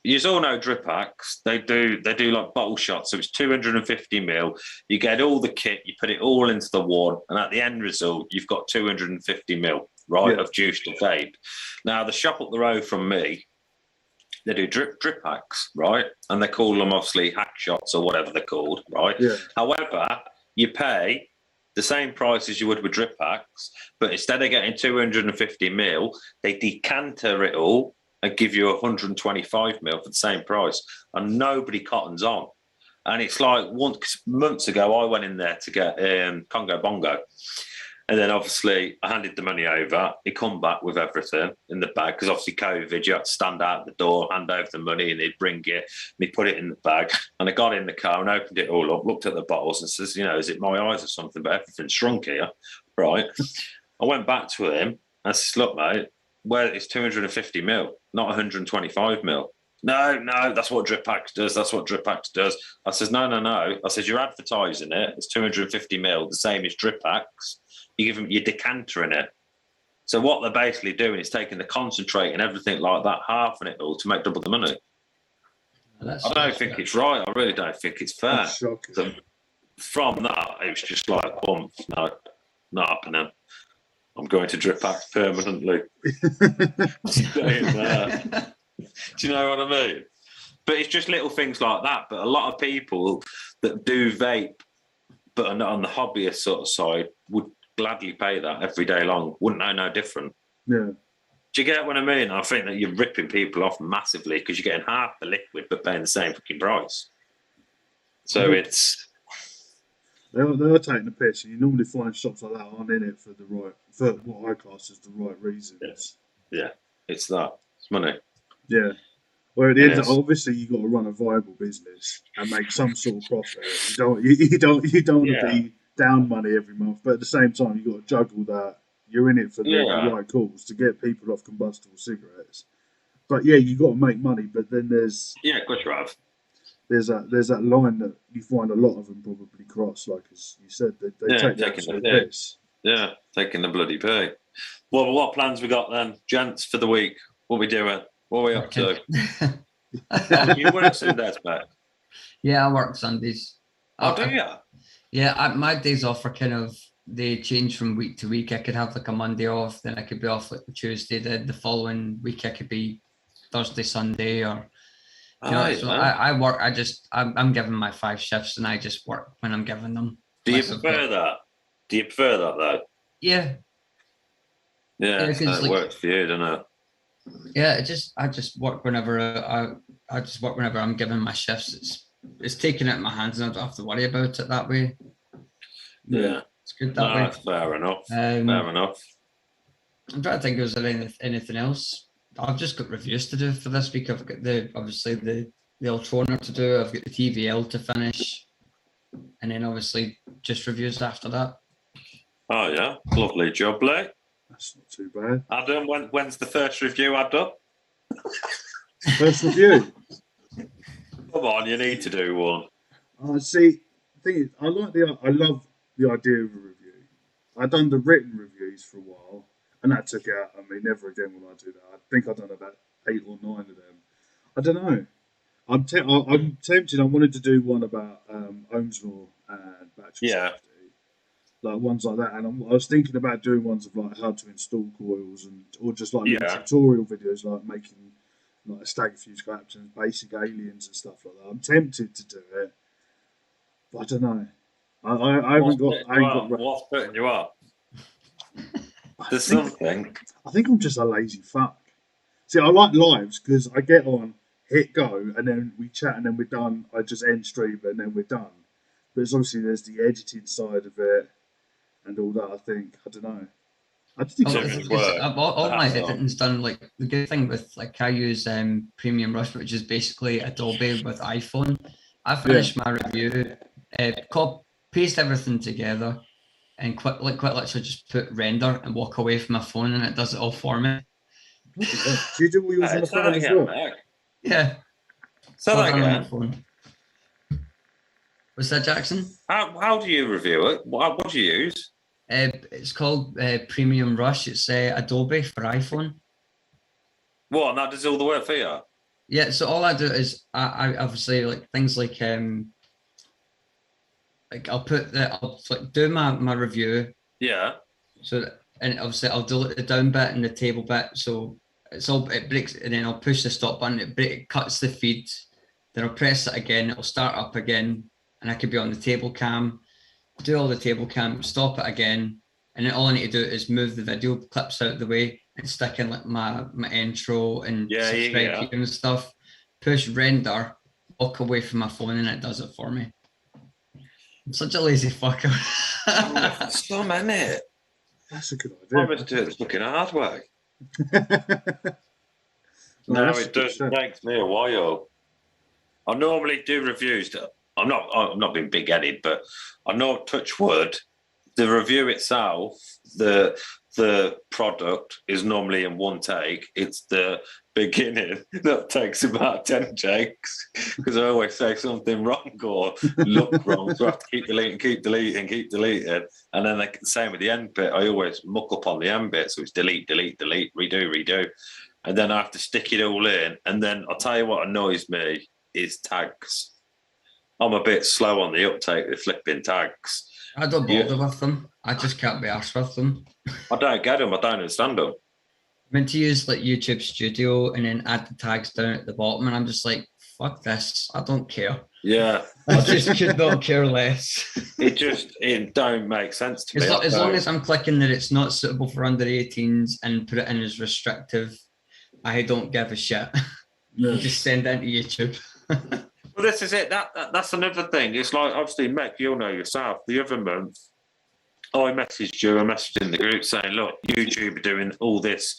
[SPEAKER 3] you all know drip packs. They do like bottle shots, so it's 250 ml. You get all the kit, you put it all into the one, and at the end result, you've got 250 ml, right, of juice to vape. Now the shop up the road from me, they do drip packs, right, and they call them obviously hack shots or whatever they're called, right.
[SPEAKER 1] Yeah.
[SPEAKER 3] However, you pay the same price as you would with drip packs, but instead of getting 250 ml, they decanter it all and give you 125 ml for the same price, and nobody cottons on. And it's like months ago, I went in there to get Congo Bongo. And then obviously I handed the money over. He come back with everything in the bag because obviously COVID, you had to stand out the door, hand over the money, and he'd bring it. And he put it in the bag. And I got in the car and opened it all up, looked at the bottles and says, you know, is it my eyes or something? But everything's shrunk here, right? I went back to him and I said, look, mate, well, it's 250 mil, not 125 mil. No, that's what drip packs does. That's what drip packs does. I says, no. I says, you're advertising it. It's 250 mil, the same as drip packs. You give them your decanter in it. So what they're basically doing is taking the concentrate and everything like that, halving it all to make double the money. I don't think it's right. I really don't think it's fair. So from that, it was just like, no, not happening. I'm going to drip packs permanently. Staying there. Do you know what I mean? But it's just little things like that. But a lot of people that do vape, but are not on the hobbyist sort of side, would gladly pay that every day long. Wouldn't know no different.
[SPEAKER 1] Yeah.
[SPEAKER 3] Do you get what I mean? I think that you're ripping people off massively because you're getting half the liquid but paying the same fucking price. So it's...
[SPEAKER 1] They're taking the piss, and you normally find shops like that aren't in it for what I class as the right reasons.
[SPEAKER 3] Yeah, it's that. It's money.
[SPEAKER 1] Yeah. Well, at the end, obviously, you've got to run a viable business and make some sort of profit. You don't want to be down money every month, but at the same time, you've got to juggle that. You're in it for the right cause to get people off combustible cigarettes. But yeah, you've got to make money. But then there's
[SPEAKER 3] of course you have.
[SPEAKER 1] There's that line that you find a lot of them probably cross, like as you said, they take the piss.
[SPEAKER 3] Yeah, taking the bloody pay. Well, what plans we got then, gents, for the week? What are we doing? What are we up to? You work Sundays, Matt?
[SPEAKER 2] Yeah, I work Sundays.
[SPEAKER 3] Oh, do you?
[SPEAKER 2] Yeah, my days off are kind of, they change from week to week. I could have like a Monday off, then I could be off like the Tuesday. Then the following week I could be Thursday, Sunday, or so I work. I'm given my 5 shifts, and I just work when I'm given them.
[SPEAKER 3] Do you prefer that? Do you prefer that though?
[SPEAKER 2] Yeah.
[SPEAKER 3] Yeah, it works for you, doesn't it?
[SPEAKER 2] Yeah, I just work whenever I just work whenever I'm given my shifts. It's taken out of my hands, and I don't have to worry about it that way.
[SPEAKER 3] Yeah,
[SPEAKER 2] it's good that way.
[SPEAKER 3] That's fair enough. Fair enough.
[SPEAKER 2] I'm trying to think if there's anything else. I've just got reviews to do for this week. I've got the Ultroner to do. I've got the TVL to finish, and then obviously just reviews after that.
[SPEAKER 3] Oh yeah, lovely job, Lee.
[SPEAKER 1] That's not too bad.
[SPEAKER 3] Adam, when's the first review, Adam?
[SPEAKER 1] First review?
[SPEAKER 3] Come on, you need to do one.
[SPEAKER 1] See, the thing is, I love the idea of a review. I've done the written reviews for a while, and that took out. I mean, never again will I do that. I think I've done about 8 or 9 of them. I don't know. I'm tempted. I wanted to do one about ohms law and battery safety, like ones like that. And I was thinking about doing ones of like how to install coils or just like little tutorial videos, like making like a stagger fuse collapse and basic aliens and stuff like that. I'm tempted to do it, but I don't know. I haven't got.
[SPEAKER 3] What's putting you up? There's something.
[SPEAKER 1] I think I'm just a lazy fuck. See, I like lives because I get on, hit go, and then we chat, and then we're done. I just end stream, and then we're done. But it's obviously there's the editing side of it and all that. I don't know. I think
[SPEAKER 2] all my editing's done. Like the good thing with like I use Premium Rush, which is basically Adobe with iPhone. I finished my review, paste everything together, and quite literally just put render and walk away from my phone, and it does it all for me.
[SPEAKER 1] Do you do all yours on the phone as well?
[SPEAKER 2] Yeah.
[SPEAKER 3] So that again.
[SPEAKER 2] What's that, Jackson?
[SPEAKER 3] How do you review it? What do you use?
[SPEAKER 2] It's called Premium Rush. It's Adobe for iPhone.
[SPEAKER 3] What? And that does all the work for you?
[SPEAKER 2] Yeah. So all I do is I obviously like things like I'll do my review.
[SPEAKER 3] Yeah.
[SPEAKER 2] So and obviously I'll delete the down bit and the table bit. So it breaks, and then I'll push the stop button. It cuts the feed. Then I'll press it again. It'll start up again, and I could be on the table cam. Do all the table cam, stop it again, and then all I need to do is move the video clips out of the way and stick in like my intro and subscribe and stuff. Push render, walk away from my phone, and it does it for me. I'm such a lazy fucker.
[SPEAKER 3] So many.
[SPEAKER 1] That's a good idea.
[SPEAKER 3] I must do it the fucking hard way. No, it does take me a while. I normally do reviews. I'm not being big-headed, but I know, touch wood, the review itself, the product is normally in one take. It's the beginning that takes about 10 takes because I always say something wrong or look wrong, so I have to keep deleting. And then the same with the end bit. I always muck up on the end bit, so it's delete, redo. And then I have to stick it all in. And then I'll tell you what annoys me is tags. I'm a bit slow on the uptake with flipping tags.
[SPEAKER 2] I don't bother with them. I just can't be arsed with them.
[SPEAKER 3] I don't get them. I don't understand them.
[SPEAKER 2] I meant to use like YouTube Studio and then add the tags down at the bottom, and I'm just like, fuck this. I don't care.
[SPEAKER 3] Yeah.
[SPEAKER 2] I just could not care less.
[SPEAKER 3] It don't make sense to me.
[SPEAKER 2] As long as I'm clicking that it's not suitable for under 18s and put it in as restrictive, I don't give a shit. No. Just send it to YouTube.
[SPEAKER 3] Well, this is it. That's another thing. It's like, obviously, Mech, you'll know yourself. The other month, I messaged you, I messaged in the group saying, look, YouTube are doing all this,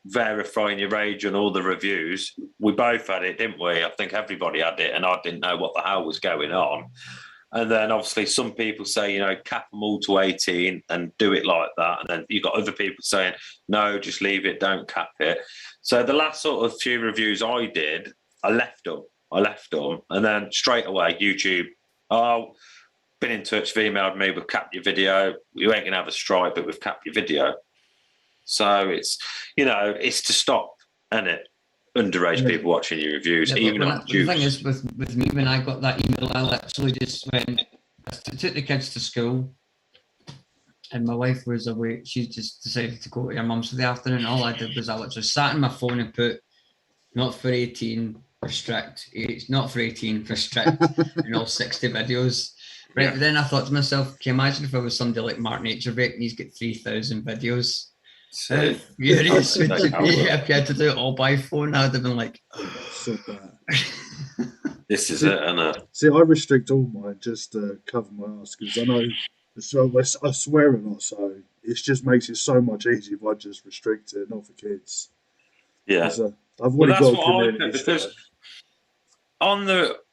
[SPEAKER 3] verifying your age and all the reviews. We both had it, didn't we? I think everybody had it, and I didn't know what the hell was going on. And then, obviously, some people say, cap them all to 18 and do it like that. And then you've got other people saying, no, just leave it, don't cap it. So the last sort of few reviews I did, I left them, and then straight away YouTube, been in touch, they've emailed me, we've capped your video. You ain't gonna have a strike, but we've capped your video. So it's, it's to stop, isn't it? Underage people watching your reviews, even on
[SPEAKER 2] the thing is with me, when I got that email, I literally just went, I took the kids to school, and my wife was away. She just decided to go to her mum's for the afternoon. All I did was I literally sat on my phone and put, not for 18, restrict. It's not for 18, restrict, and all 60 videos. Right, but then I thought to myself, can you imagine if I was somebody like Marc Vape and he's got 3,000 videos? So furious would you be if you had to do it all by phone? I would have been like,
[SPEAKER 1] so bad.
[SPEAKER 3] This is it, isn't it?
[SPEAKER 1] See, I restrict all mine just to cover my ass because I know, so I swear a lot, so it just makes it so much easier if I just restrict it, not for kids.
[SPEAKER 3] Yeah.
[SPEAKER 1] I've already got a community.
[SPEAKER 3] Because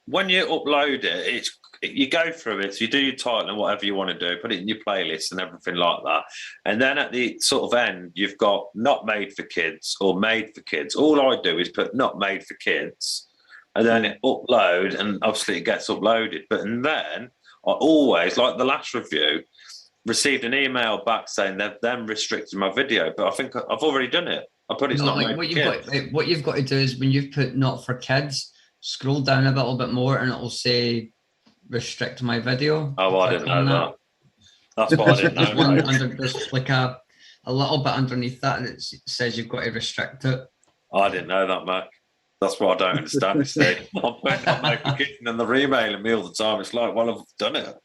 [SPEAKER 3] when you upload it, you go through it, so you do your title and whatever you want to do, put it in your playlist and everything like that. And then at the sort of end, you've got not made for kids or made for kids. All I do is put not made for kids, and then it upload, and obviously it gets uploaded. But and then I always, like the last review, received an email back saying they've then restricted my video, but I think I've already done it. I put it's not made for kids.
[SPEAKER 2] What you've got to do is when you've put not for kids, scroll down a little bit more and it'll say restrict my video.
[SPEAKER 3] Oh, I didn't know that. That's what I didn't know.
[SPEAKER 2] There's like a little bit underneath that that says you've got to restrict it.
[SPEAKER 3] I didn't know that, Mac. That's what I don't understand. See, I'm putting up notification and they're emailing me all the time. It's like, well, I've done it.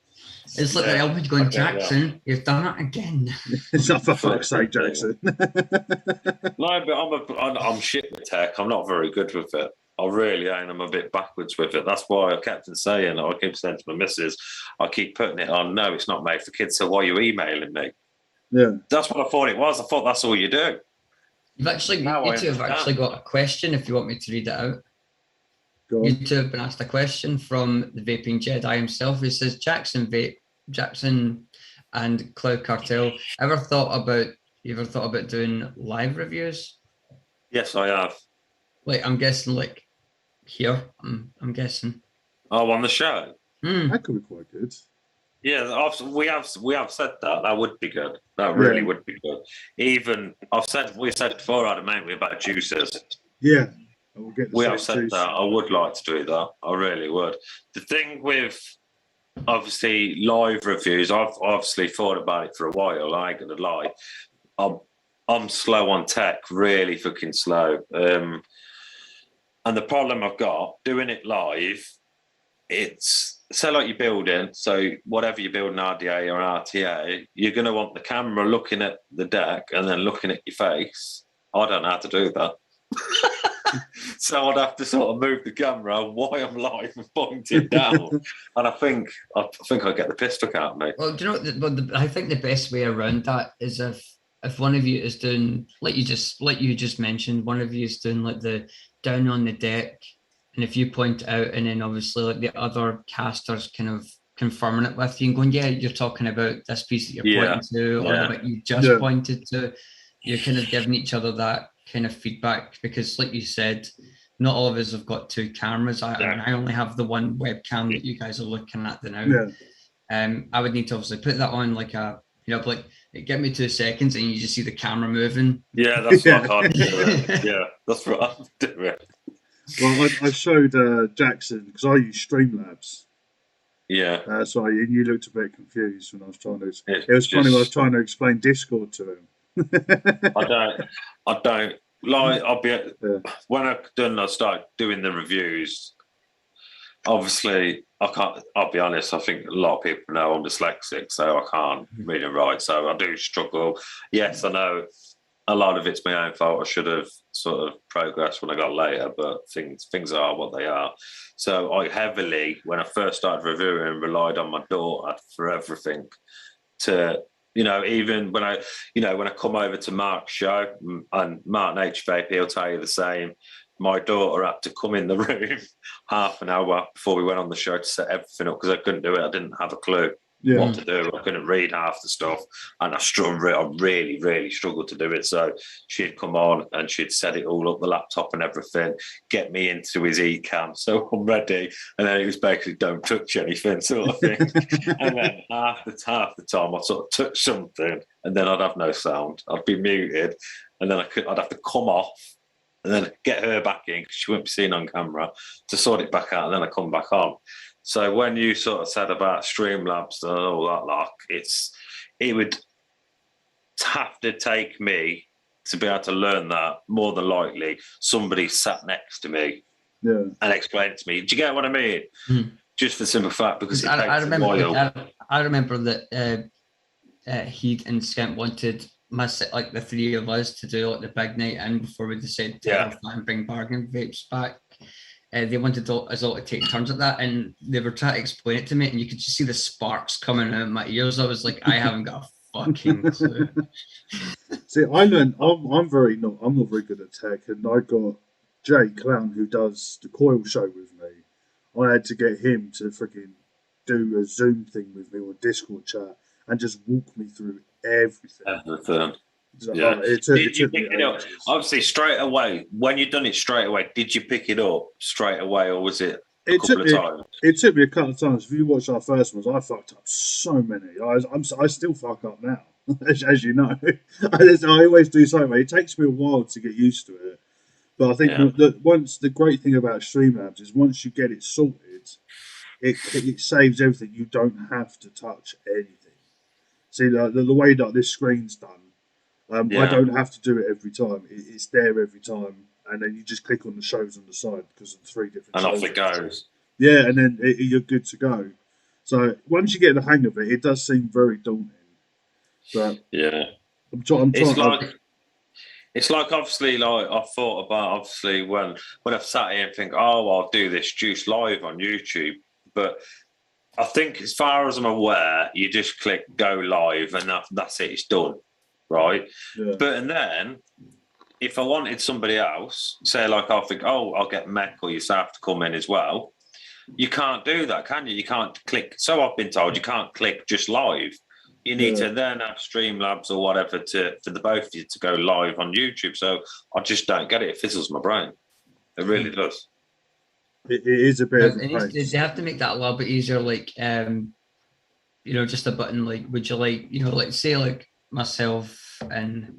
[SPEAKER 2] It's like they're always going, Jackson, you've done it again.
[SPEAKER 1] It's not for fuck's sake, Jackson.
[SPEAKER 3] No, but I'm shit with tech. I'm not very good with it. I really ain't. I'm a bit backwards with it. That's why I kept on saying, I keep saying to my missus, I keep putting it on, no, it's not made for kids, so why are you emailing me?
[SPEAKER 1] Yeah.
[SPEAKER 3] That's what I thought it was. I thought that's all you do.
[SPEAKER 2] You've actually, you two have actually got a question if you want me to read it out. You two have been asked a question from the Vaping Jedi himself. He says, Jackson and Cloud Cartel, ever thought about doing live reviews?
[SPEAKER 3] Yes, I have.
[SPEAKER 1] Hmm.
[SPEAKER 2] I'm guessing like here, I'm guessing.
[SPEAKER 3] Oh, on the show?
[SPEAKER 1] That could be quite good.
[SPEAKER 3] Yeah, we have said that. That would be good. That really would be good. Even we said before, Adam, ain't we, about juices?
[SPEAKER 1] Yeah.
[SPEAKER 3] We have said that. I would like to do that. I really would. The thing with obviously live reviews, I've obviously thought about it for a while. I ain't gonna lie. I'm slow on tech, really fucking slow. And the problem I've got doing it live, it's so like you're building. So whatever you're building, RDA or RTA, you're gonna want the camera looking at the deck and then looking at your face. I don't know how to do that. So I'd have to sort of move the camera while I'm live and point it down. And I think I'd get the piss stuck out of me.
[SPEAKER 2] Well, do you know? I think the best way around that is if one of you is doing like you just mentioned, one of you is doing like the down on the deck, and if you point out, and then obviously like the other casters kind of confirming it with you and going, yeah, you're talking about this piece that you're pointing to, or what you just pointed to. You're kind of giving each other that kind of feedback, because like you said, not all of us have got two cameras. I only have the one webcam that you guys are looking at now. I would need to obviously put that on like give me 2 seconds and you just see the camera moving.
[SPEAKER 3] Yeah, that's what I do it. Yeah, that's what I do it.
[SPEAKER 1] Well, I showed Jackson, because I use Streamlabs.
[SPEAKER 3] Yeah.
[SPEAKER 1] So you looked a bit confused when I was trying to. It was funny when I was trying to explain Discord to him.
[SPEAKER 3] I don't like. When I start doing the reviews. Obviously, I can't. I'll be honest. I think a lot of people know I'm dyslexic, so I can't read and write. So I do struggle. Yes, I know a lot of it's my own fault. I should have sort of progressed when I got later, but things are what they are. So I heavily, when I first started reviewing, relied on my daughter for everything. To even when I come over to Marc's show, and Marc and Vape, he'll tell you the same. My daughter had to come in the room half an hour before we went on the show to set everything up, because I couldn't do it. I didn't have a clue what to do. I couldn't read half the stuff, and I really, really struggled to do it. So she'd come on and she'd set it all up, the laptop and everything, get me into his eCam, so I'm ready. And then it was basically don't touch anything sort of thing. And then half the time I'd sort of touch something, and then I'd have no sound. I'd be muted, and then I'd have to come off and then get her back in, because she wouldn't be seen on camera, to sort it back out, and then I come back on. So when you sort of said about Streamlabs and all that, it would have to take me to be able to learn that. More than likely, somebody sat next to me and explained it to me. Do you get what I mean? Just for the simple fact, because it takes a while.
[SPEAKER 2] I remember that Heed and Skimp wanted like the three of us to do like the big night in before we decided to and bring bargain vapes back. They wanted us all to take turns at that, and they were trying to explain it to me, and you could just see the sparks coming out of my ears. I was like, I haven't got a fucking clue.
[SPEAKER 1] See, I learned I'm not very good at tech, and I got Jay Clown, who does the Coil show with me. I had to get him to freaking do a Zoom thing with me or Discord chat and just walk me through everything.
[SPEAKER 3] Yeah. Did you pick it up? Obviously, straight away. When you done it straight away, did you pick it up straight away, or was it a couple of times? It
[SPEAKER 1] took me a couple of times. If you watch our first ones, I fucked up so many. I still fuck up now, as you know. I always do something. It takes me a while to get used to it. But I think that once the great thing about Streamlabs is once you get it sorted, it saves everything. You don't have to touch anything. See, the way that this screen's done, I don't have to do it every time. It's there every time, and then you just click on the shows on the side because of the 3 different shows.
[SPEAKER 3] And off it goes.
[SPEAKER 1] Yeah, and then you're good to go. So once you get the hang of it, it does seem very daunting. But
[SPEAKER 3] yeah,
[SPEAKER 1] I'm trying.
[SPEAKER 3] It's like obviously, like I've thought about obviously when I've sat here and think, oh, I'll do this juice live on YouTube, but I think as far as I'm aware, you just click go live and that's it, it's done, right?
[SPEAKER 1] Yeah.
[SPEAKER 3] But and then if I wanted somebody else, say like I'll think, oh, I'll get Mech or yourself to come in as well. You can't do that, can you? You can't click. So I've been told you can't click just live. You need to then have Streamlabs or whatever for the both of you to go live on YouTube. So I just don't get it. It fizzles my brain. It really does.
[SPEAKER 1] It is a bit of a pain.
[SPEAKER 2] They have to make that a little bit easier. Like, just a button. Like, would you like, like say like myself and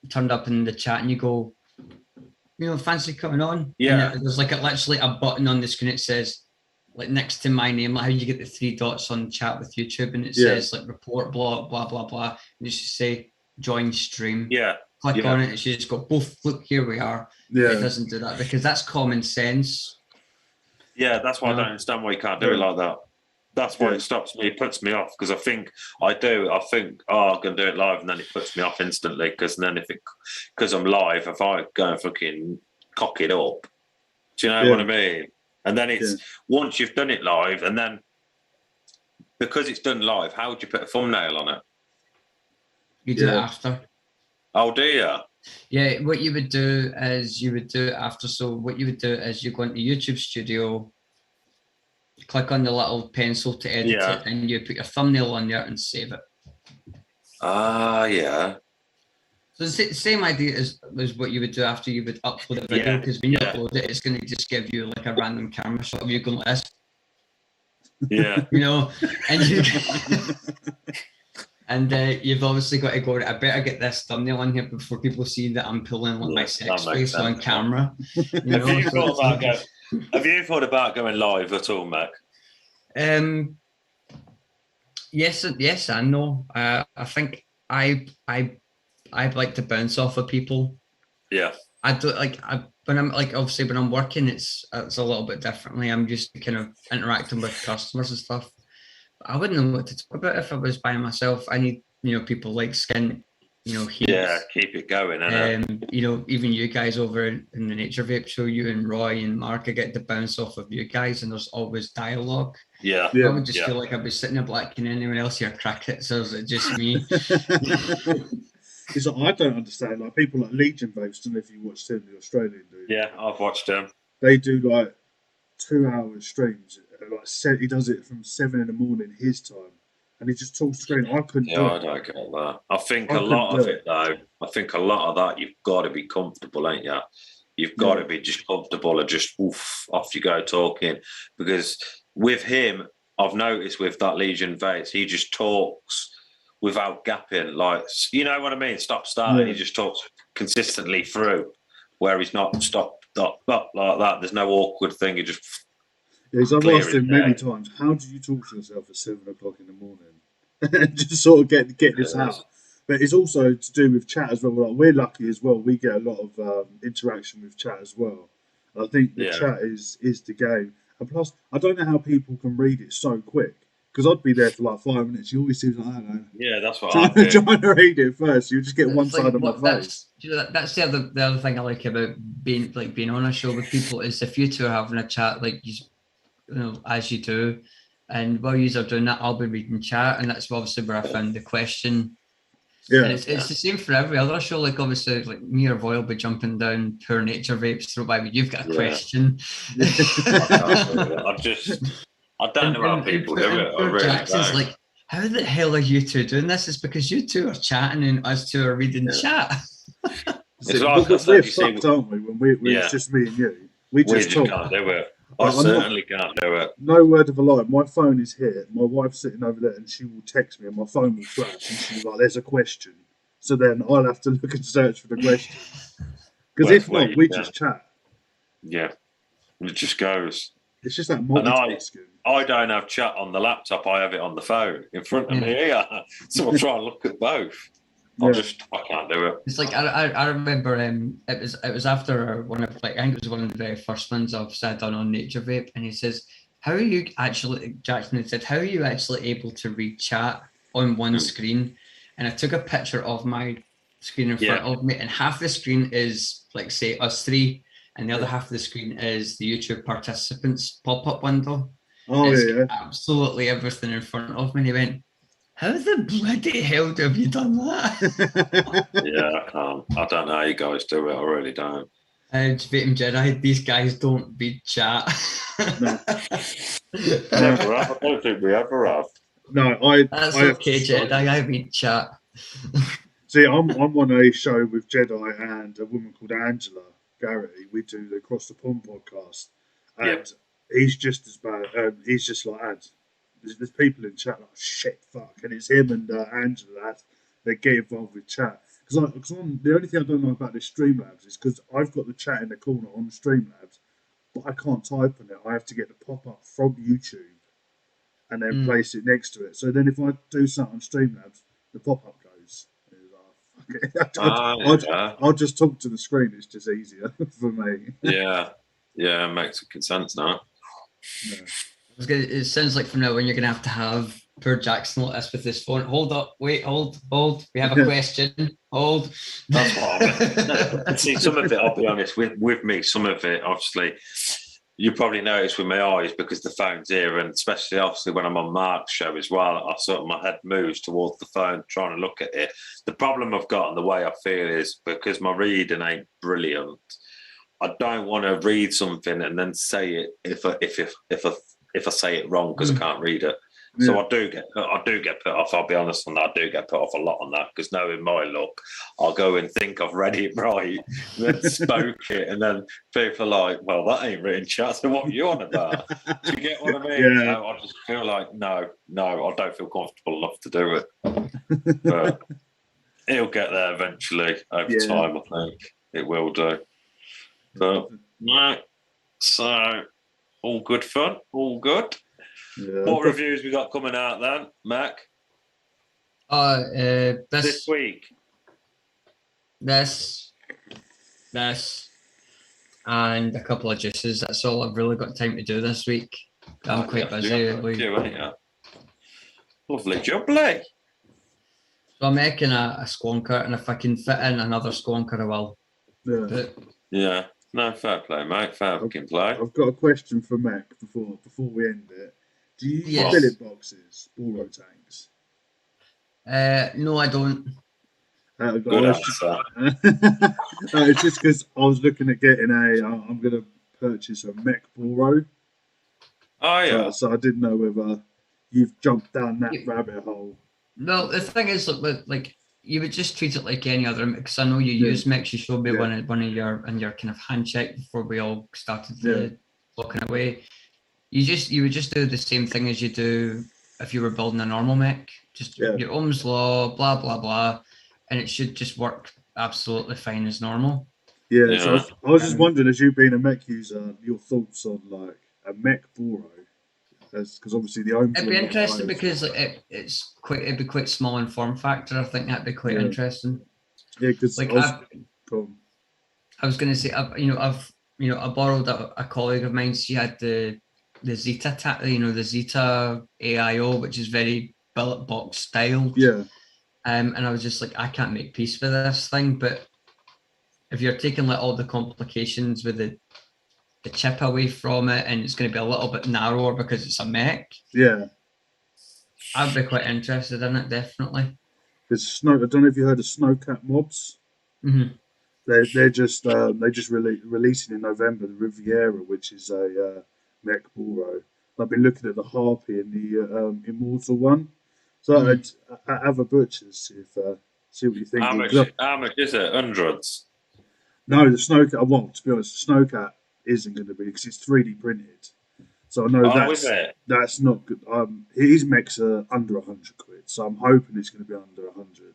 [SPEAKER 2] turned up in the chat and you go, fancy coming on?
[SPEAKER 3] Yeah.
[SPEAKER 2] And there's like literally a button on the screen. It says, like next to my name, like how you get the 3 dots on chat with YouTube, and it says like report blah blah blah blah. And you should say join stream.
[SPEAKER 3] Yeah.
[SPEAKER 2] Click on it, and you just go, "Boof! Look, here we are."
[SPEAKER 1] Yeah.
[SPEAKER 2] It doesn't do that because that's common sense.
[SPEAKER 3] Yeah, that's why I don't understand why you can't do it like that. That's why it stops me. It puts me off because I think, oh, I'm going to do it live, and then it puts me off instantly because then because I'm live, if I go and fucking cock it up, do you know what I mean? And then it's once you've done it live, and then because it's done live, how would you put a thumbnail on it?
[SPEAKER 2] You do it after.
[SPEAKER 3] Oh, do you?
[SPEAKER 2] Yeah, what you would do is you would do it after. So what you would do is you go into YouTube Studio, click on the little pencil to edit it, and you put your thumbnail on there and save it.
[SPEAKER 3] Yeah.
[SPEAKER 2] So the same idea as what you would do after you would upload a video, because when you upload it, it's going to just give you like a random camera shot of you going like this.
[SPEAKER 3] Yeah.
[SPEAKER 2] And you've obviously got to go, I better get this thumbnail on here before people see that I'm pulling like my sex face on camera.
[SPEAKER 3] Have you thought about going live at all, Mac?
[SPEAKER 2] Yes and no. I think I like to bounce off of people.
[SPEAKER 3] Yeah.
[SPEAKER 2] I do when I'm like, obviously when I'm working, it's a little bit differently. I'm used to kind of interacting with customers and stuff. I wouldn't know what to talk about if I was by myself. I need, people like Skin, Heat.
[SPEAKER 3] Yeah, keep it going.
[SPEAKER 2] Even you guys over in the Nature Vape show, you and Roy and Marc, I get to bounce off of you guys, and there's always dialogue.
[SPEAKER 3] Yeah.
[SPEAKER 2] I would just feel like I'd be sitting there like, can anyone else here crack it? So is it just me?
[SPEAKER 1] It's like, I don't understand. Like people like Legion Vapes, don't know if you watched him, the Australian dude.
[SPEAKER 3] Yeah, I've watched him.
[SPEAKER 1] They do like 2-hour streams. Like he does it from 7 in the morning his time, and he just talks screen. I couldn't.
[SPEAKER 3] Yeah, I don't get that. I think a lot of it though. I think a lot of that you've got to be comfortable, ain't you? You've got to be just comfortable and just off you go talking. Because with him, I've noticed with that Legion Vapes, he just talks without gapping. Like, you know what I mean? Starting. He just talks consistently through, where he's not stop like that. There's no awkward thing. He just.
[SPEAKER 1] I've asked him many times, how do you talk to yourself at 7 o'clock in the morning? And just sort of get this out. But it's also to do with chat as well. Like, we're lucky as well. We get a lot of interaction with chat as well. I think the chat is the game. And plus, I don't know how people can read it so quick. Because I'd be there for like 5 minutes. You always seems like, I don't know.
[SPEAKER 3] Yeah, that's what I do.
[SPEAKER 1] Trying to read it first. You just get one side of my face.
[SPEAKER 2] That's the other thing I like about being on a show with people is if you two are having a chat, like as you do, and while you are doing that, I'll be reading chat, and that's obviously where I found the question. Yeah, and it's the same for every other show. Like obviously, like me or Roy will be jumping down Pure Nature Vapes through by, but you've got a question.
[SPEAKER 3] I don't know how people do it.
[SPEAKER 2] Jackson's like, how the hell are you two doing this? It's because you two are chatting and us two are reading chat.
[SPEAKER 1] We're fucked, aren't we? When it's just me and you, we just talk.
[SPEAKER 3] Can't do it. I certainly can't do it.
[SPEAKER 1] No word of a lie. My phone is here. My wife's sitting over there, and she will text me, and my phone will flash, and she's like, "There's a question." So then I'll have to look and search for the question. Because if not, we just chat.
[SPEAKER 3] Yeah, it just goes.
[SPEAKER 1] It's just that multitasking.
[SPEAKER 3] I don't have chat on the laptop. I have it on the phone in front of me here. So I'll try and look at both. I can't do it.
[SPEAKER 2] It's like I remember it was after one of I think it was one of the very first ones I've sat down on Nature Vape, and he says, "How are you actually?" Jackson had said, "How are you actually able to read chat on one screen?" And I took a picture of my screen in front of me, and half the screen is like say us three, and the other half of the screen is the YouTube participants pop-up window.
[SPEAKER 1] Oh,
[SPEAKER 2] it's absolutely everything in front of me. And he went, "How the bloody hell have you done that?"
[SPEAKER 3] I can't. I don't know how you guys do it. I really don't.
[SPEAKER 2] Vaping Jedi, these guys don't read chat.
[SPEAKER 1] No.
[SPEAKER 3] Never have. I don't think we ever have.
[SPEAKER 1] No,
[SPEAKER 2] That's okay, Jedi. I read chat.
[SPEAKER 1] See, I'm on a show with Jedi and a woman called Angela Garrity. We do the Across the Pond podcast, and he's just as bad. He's just like ads. There's people in chat like shit, fuck, and it's him and Angela. They get involved with chat because the only thing I don't know about this Streamlabs is because I've got the chat in the corner on Streamlabs, but I can't type on it. I have to get the pop up from YouTube and then place it next to it. So then if I do something on Streamlabs, the pop up goes. I'll just talk to the screen. It's just easier for me.
[SPEAKER 3] Yeah, makes good sense now.
[SPEAKER 1] Yeah.
[SPEAKER 2] It sounds like from now on you're going to have poor Jackson let us with his phone. Hold up, wait, hold. We have a question. Hold.
[SPEAKER 3] That's what I mean. See, some of it, I'll be honest, with me, some of it, obviously, you probably notice with my eyes because the phone's here, and especially obviously when I'm on Marc's show as well, my head moves towards the phone trying to look at it. The problem I've got and the way I feel is because my reading ain't brilliant, I don't want to read something and then say it if I say it wrong because I can't read it. Yeah. So I do get put off. I'll be honest on that. I do get put off a lot on that because knowing my luck, I'll go and think I've read it right, then spoke it, and then people are like, "Well, that ain't written chat. So what are you on about?" Do you get what I mean?
[SPEAKER 1] Yeah.
[SPEAKER 3] So I just feel like no, I don't feel comfortable enough to do it. But it'll get there eventually over time. I think it will do. But no, so all good fun, all good.
[SPEAKER 1] Yeah,
[SPEAKER 3] what reviews we got coming out then, Mac?
[SPEAKER 2] This
[SPEAKER 3] week.
[SPEAKER 2] This, and a couple of juices. That's all I've really got time to do this week. I'm quite busy.
[SPEAKER 3] Lovely jubbly.
[SPEAKER 2] So I'm making a squonker, and if I can fit in another squonker, I will.
[SPEAKER 3] Yeah. No, fair play, mate. Fair fucking play.
[SPEAKER 1] I've got a question for Mech before we end it. Do you use billet boxes, ball tanks?
[SPEAKER 2] No, I don't.
[SPEAKER 3] Good answer.
[SPEAKER 1] It's just because I was looking at getting I'm going to purchase a Mech ball.
[SPEAKER 3] Oh, yeah.
[SPEAKER 1] So I didn't know whether you've jumped down that rabbit hole.
[SPEAKER 2] No, the thing is, like you would just treat it like any other, because I know you use mix. You showed me one of your kind of handshake before we all started walking away. You would just do the same thing as you do if you were building a normal mech. Just your Ohm's law, blah blah blah, and it should just work absolutely fine as normal.
[SPEAKER 1] Yeah. So I was just wondering, as you being a mech user, your thoughts on like a mech boro. Because obviously the Ohm's
[SPEAKER 2] it'd be interesting because it'd be quite small in form factor. I think that'd be quite interesting.
[SPEAKER 1] Yeah, because
[SPEAKER 2] like I was going to say, I borrowed a colleague of mine. She had the Zeta, the Zeta AIO, which is very billet box style.
[SPEAKER 1] Yeah.
[SPEAKER 2] And I was just like, I can't make peace with this thing. But if you're taking like all the complications with the chip away from it, and it's going to be a little bit narrower because it's a mech.
[SPEAKER 1] Yeah.
[SPEAKER 2] I'd be quite interested in it, definitely.
[SPEAKER 1] Because I don't know if you heard of Snowcat mobs.
[SPEAKER 2] Mm-hmm.
[SPEAKER 1] They're just releasing in November the Riviera, which is a mech boro. I've been looking at the Harpy and the Immortal one. So I'd have a butcher's see what you think.
[SPEAKER 3] How much is it? Hundreds?
[SPEAKER 1] No, the Snowcat. Well, to be honest, the Snowcat isn't going to be because it's 3D printed. So I know that's not good. His mechs are under £100, so I'm hoping it's going to be under 100.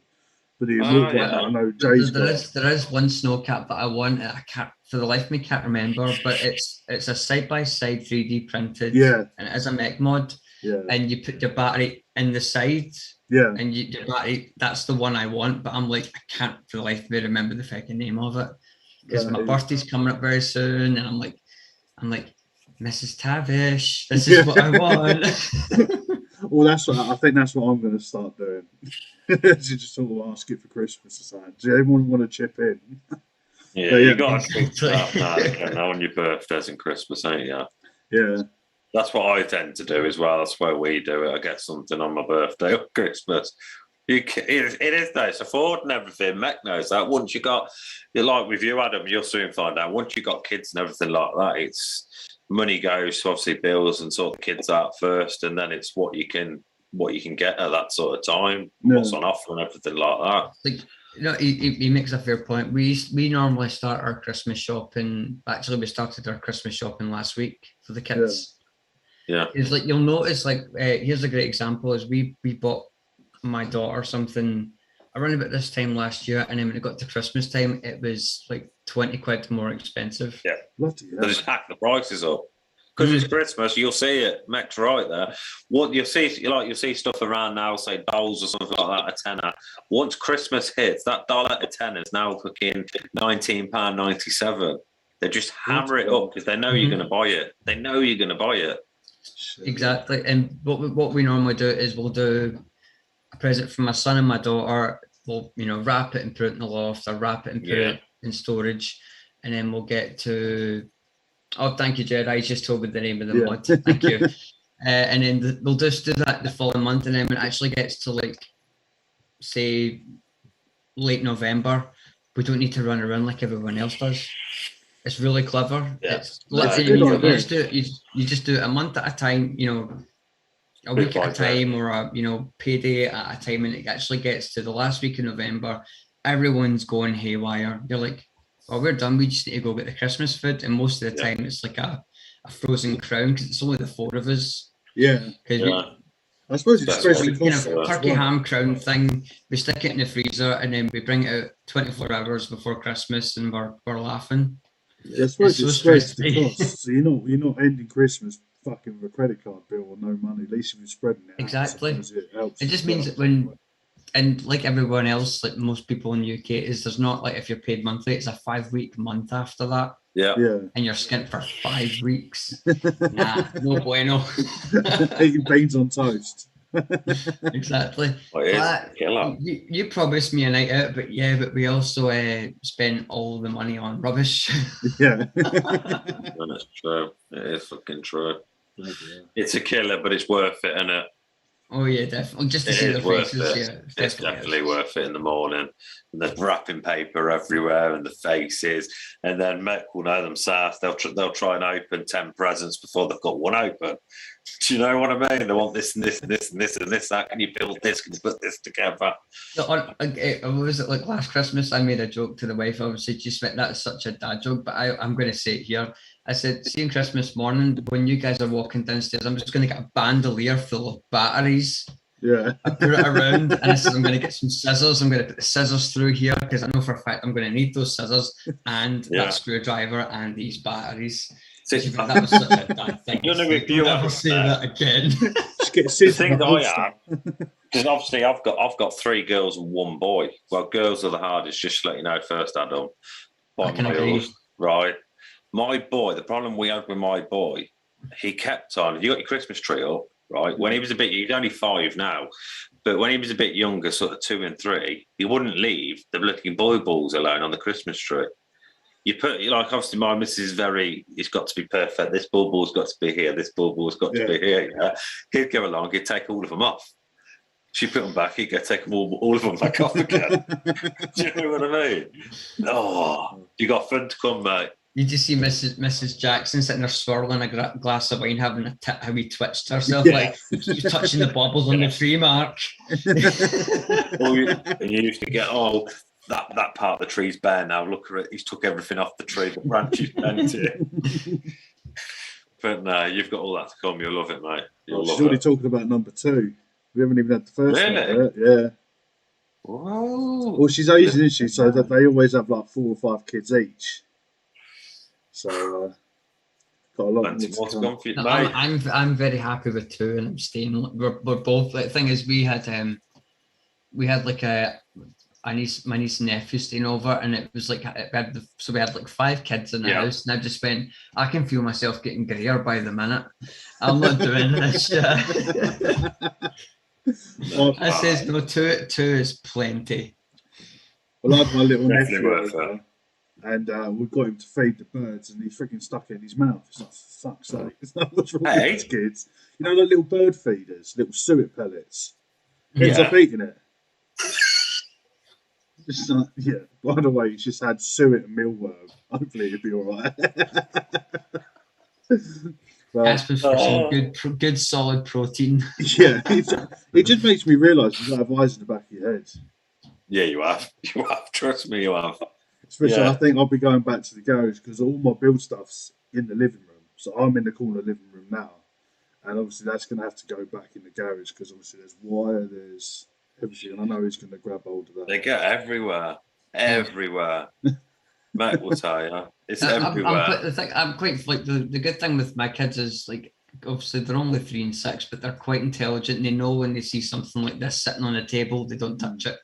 [SPEAKER 1] But the remote one, I know Jay's
[SPEAKER 2] there is one snow cap that I want. I can't, for the life of me, can't remember. But it's a side by side 3D printed.
[SPEAKER 1] Yeah.
[SPEAKER 2] And it is a mech mod.
[SPEAKER 1] Yeah.
[SPEAKER 2] And you put your battery in the side.
[SPEAKER 1] Yeah.
[SPEAKER 2] And your battery, that's the one I want. But I'm like, I can't for the life of me remember the fucking name of it. Because my birthday's coming up very soon. And I'm like, Mrs. Tavish, this is what I want.
[SPEAKER 1] Well, I think that's what I'm going to start doing. Just sort of ask it for Christmas or something. Does everyone want to chip in?
[SPEAKER 3] Yeah, you got to treat that on your birthdays and Christmas, ain't you?
[SPEAKER 1] Yeah.
[SPEAKER 3] That's what I tend to do as well. That's where we do it. I get something on my birthday or Christmas. It is though. It's affording everything. Mech knows that. Once you're like with you, Adam, you'll soon find out. Once you got kids and everything like that, it's money goes to obviously bills and sort the kids out first, and then it's what you can get at that sort of time, what's on offer and everything like that.
[SPEAKER 2] Like, you know, he makes a fair point. We normally start our Christmas shopping. Actually, we started our Christmas shopping last week for the kids.
[SPEAKER 3] Yeah.
[SPEAKER 2] It's like you'll notice. Like here's a great example: is we bought my daughter something around about this time last year, and then when it got to Christmas time, it was like 20 quid more expensive.
[SPEAKER 3] Yeah, they just hack the prices up because it's Christmas. You'll see it. Mech's right there. What you'll see stuff around now, say dolls or something like that, a tenner. Once Christmas hits, that dollar a tenner is now fucking £19.97. They just hammer it up because they know you're going to buy it. They know you're going to buy it.
[SPEAKER 2] Exactly. And what we normally do is we'll do a present for my son and my daughter. We'll wrap it and put it in the loft, or wrap it and put it in storage, and then we'll get to. Oh, thank you, Jed. I just told me the name of the mod. Thank you. And then we'll just do that the following month, and then when it actually gets to like, say, late November, we don't need to run around like everyone else does. It's really clever.
[SPEAKER 3] Yeah.
[SPEAKER 2] It's literally you just do it a month at a time, a week at a time, or a payday at a time, and it actually gets to the last week of November. Everyone's going haywire. You're like, oh, we're done. We just need to go get the Christmas food, and most of the time it's like a frozen crown because it's only the four of us.
[SPEAKER 1] Yeah. I suppose it's especially
[SPEAKER 2] turkey ham crown thing. We stick it in the freezer and then we bring it out 24 hours before Christmas, and we're laughing.
[SPEAKER 1] Yeah, I suppose it's spreads the cost. So you're not ending Christmas fucking with a credit card bill or no money. At least if you're spreading it
[SPEAKER 2] exactly.
[SPEAKER 1] out, it helps.
[SPEAKER 2] It just means that and like everyone else, like most people in the UK, there's not like if you're paid monthly, it's a 5-week month after that.
[SPEAKER 3] Yeah.
[SPEAKER 2] And you're skint for 5 weeks. Nah, no bueno.
[SPEAKER 1] Eating beans on toast.
[SPEAKER 2] Exactly.
[SPEAKER 3] Well,
[SPEAKER 2] you promised me a night out, but we also spent all the money on rubbish.
[SPEAKER 1] Yeah.
[SPEAKER 3] That's true. It is fucking true. It's a killer, but it's worth it, isn't it?
[SPEAKER 2] Oh yeah, definitely. Just to see the faces,
[SPEAKER 3] It's definitely worth it in the morning. And the wrapping paper everywhere and the faces. And then Mech will know themselves. They'll try and open 10 presents before they've got one open. Do you know what I mean? They want this and this and this and this and this. That. Can you build this? Can you put this together?
[SPEAKER 2] Was it like last Christmas? I made a joke to the wife. Obviously, she went, "That's such a dad joke," but I'm going to say it here. I said, "See, on Christmas morning, when you guys are walking downstairs, I'm just going to get a bandolier full of batteries."
[SPEAKER 1] Yeah.
[SPEAKER 2] I put it around, and I said, "I'm going to get some scissors. I'm going to put the scissors through here because I know for a fact I'm going to need those scissors and that screwdriver and these batteries." That was such a bad thing.
[SPEAKER 3] You're going to
[SPEAKER 2] never say that again.
[SPEAKER 3] The thing that I am, because obviously I've got 3 girls and 1 boy. Well, girls are the hardest, just to let you know first, Adam.
[SPEAKER 2] I can agree.
[SPEAKER 3] Right. My boy, the problem we had with my boy, he kept on. You got your Christmas tree up, right? When he was he's only 5 now, but when he was a bit younger, sort of 2 and 3, he wouldn't leave the looking boy balls alone on the Christmas tree. You put, like, obviously my missus is it's got to be perfect. This ball's got to be here. This ball's got to be here. Yeah? He'd go along, he'd take all of them off. She'd put them back, he'd go take them all of them back off again. Do you know what I mean? Oh, you got fun to come, mate.
[SPEAKER 2] You just see Mrs. Jackson sitting there swirling a glass of wine, having how he twitched herself, like you're touching the bubbles on the tree, Marc.
[SPEAKER 3] You used to get, that part of the tree's bare now. Look at it. He's took everything off the tree. The branches empty. But no, you've got all that to come. You'll love it, mate.
[SPEAKER 1] She's already talking about number 2. We haven't even had the first one yet. Yeah.
[SPEAKER 3] Whoa.
[SPEAKER 1] Well, she's Asian, isn't she? So that they always have like 4 or 5 kids each. So got a lot more to come.
[SPEAKER 2] No, I'm very happy with 2, and I'm staying. We're both. The thing is, we had like my niece and nephew staying over, and it was like we had like 5 kids in the house, and I just went, I can feel myself getting grayer by the minute. I'm not doing this. I says no. 2 is plenty.
[SPEAKER 1] Well, I had my little nephew over, and we got him to feed the birds, and he freaking stuck it in his mouth. It's like, for fuck's sake! It's not what's wrong with these kids. You know, the little bird feeders, little suet pellets. Ends up eating it. Just like, by the way, he's just had suet and mealworm. Hopefully it'll be all right.
[SPEAKER 2] That's for some good solid protein.
[SPEAKER 1] Yeah, it just makes me realise you have eyes in the back of your head.
[SPEAKER 3] Yeah, you have. You have. Trust me, you have.
[SPEAKER 1] Especially, I think I'll be going back to the garage because all my build stuff's in the living room. So I'm in the corner living room now. And obviously that's going to have to go back in the garage because obviously there's wire, there's everything. And I know he's going to grab hold of that.
[SPEAKER 3] They get everywhere. Everywhere. Matt will tell you. It's everywhere.
[SPEAKER 2] I'm quite, like, the good thing with my kids is, like, obviously they're only 3 and 6, but they're quite intelligent. They know when they see something like this sitting on a table, they don't touch it.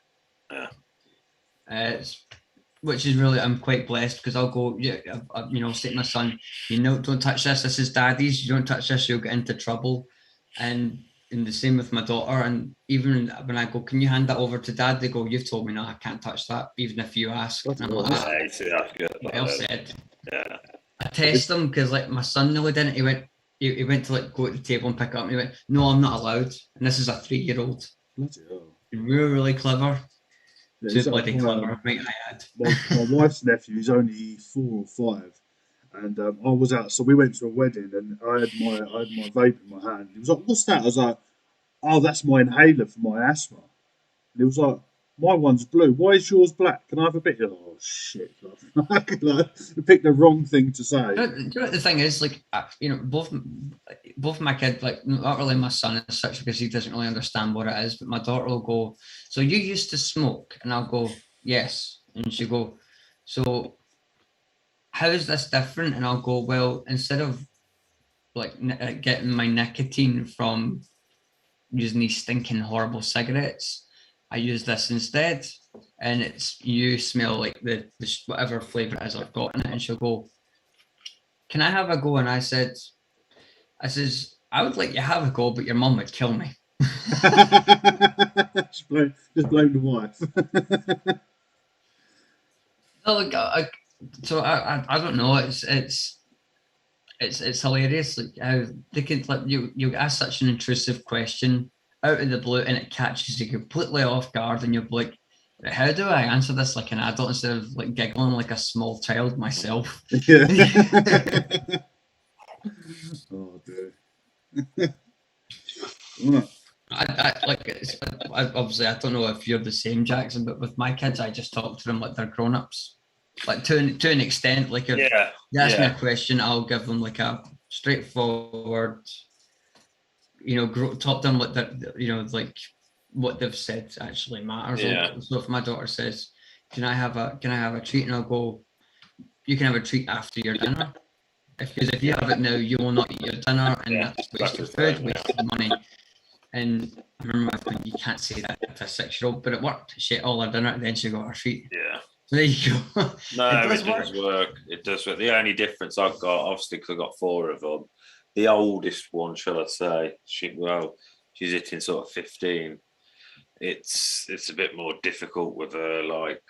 [SPEAKER 2] Which is really, I'm quite blessed because I'll go, say to my son, don't touch this. This is daddy's. You don't touch this, you'll get into trouble. And the same with my daughter. And even when I go, can you hand that over to dad? They go, you've told me no, I can't touch that, even if you ask. And I'm like, well said. Yeah. I test them because, like, my son nearly didn't. He went to, like, go to the table and pick it up, and he went, no, I'm not allowed. And this is a 3-year-old.
[SPEAKER 1] Bloody hell.
[SPEAKER 2] Really clever.
[SPEAKER 1] Yeah,
[SPEAKER 2] too bloody clever, might I add.
[SPEAKER 1] My wife's nephew is only 4 or 5, and I was out. So we went to a wedding, and I had my vape in my hand. He was like, "What's that?" I was like, "Oh, that's my inhaler for my asthma." And he was like, "My one's blue. Why is yours black? Can I have a bit?" Oh shit! I picked the wrong thing to say.
[SPEAKER 2] Do you know what the thing is? Like, both my kids, like, not really my son as such because he doesn't really understand what it is, but my daughter will go, "So you used to smoke?" And I'll go, "Yes." And she'll go, "So how is this different?" And I'll go, "Well, instead of, like, getting my nicotine from using these stinking horrible cigarettes, I use this instead, and you smell like the whatever flavour it is I've got in it." And she'll go, "Can I have a go?" And I says, "I would let you have a go, but your mum would kill me."
[SPEAKER 1] just blame the wife.
[SPEAKER 2] No, I don't know. It's hilarious, like, how they can, like, you ask such an intrusive question out of the blue and it catches you completely off guard, and you're like, how do I answer this like an adult instead of, like, giggling like a small child myself?
[SPEAKER 1] Yeah. Oh dear.
[SPEAKER 2] Obviously I don't know if you're the same, Jackson, but with my kids I just talk to them like they're grown-ups, like to an extent. Like, if they ask me a question, I'll give them like a straightforward, talk to them like that, like what they've said actually matters. Like, so if my daughter says, can I have a treat, and I'll go, you can have a treat after your dinner, because if you have it now you will not eat your dinner, and that's waste of food, waste of money. And I remember when you can't say that to a 6-year-old, but it worked. She ate all her dinner, and then she got her treat.
[SPEAKER 3] Yeah.
[SPEAKER 2] So there you go.
[SPEAKER 3] No, it does work. It does work. The only difference I've got, obviously, because I've got 4 of them, the oldest one, shall I say, she's hitting sort of 15. It's a bit more difficult with her, like,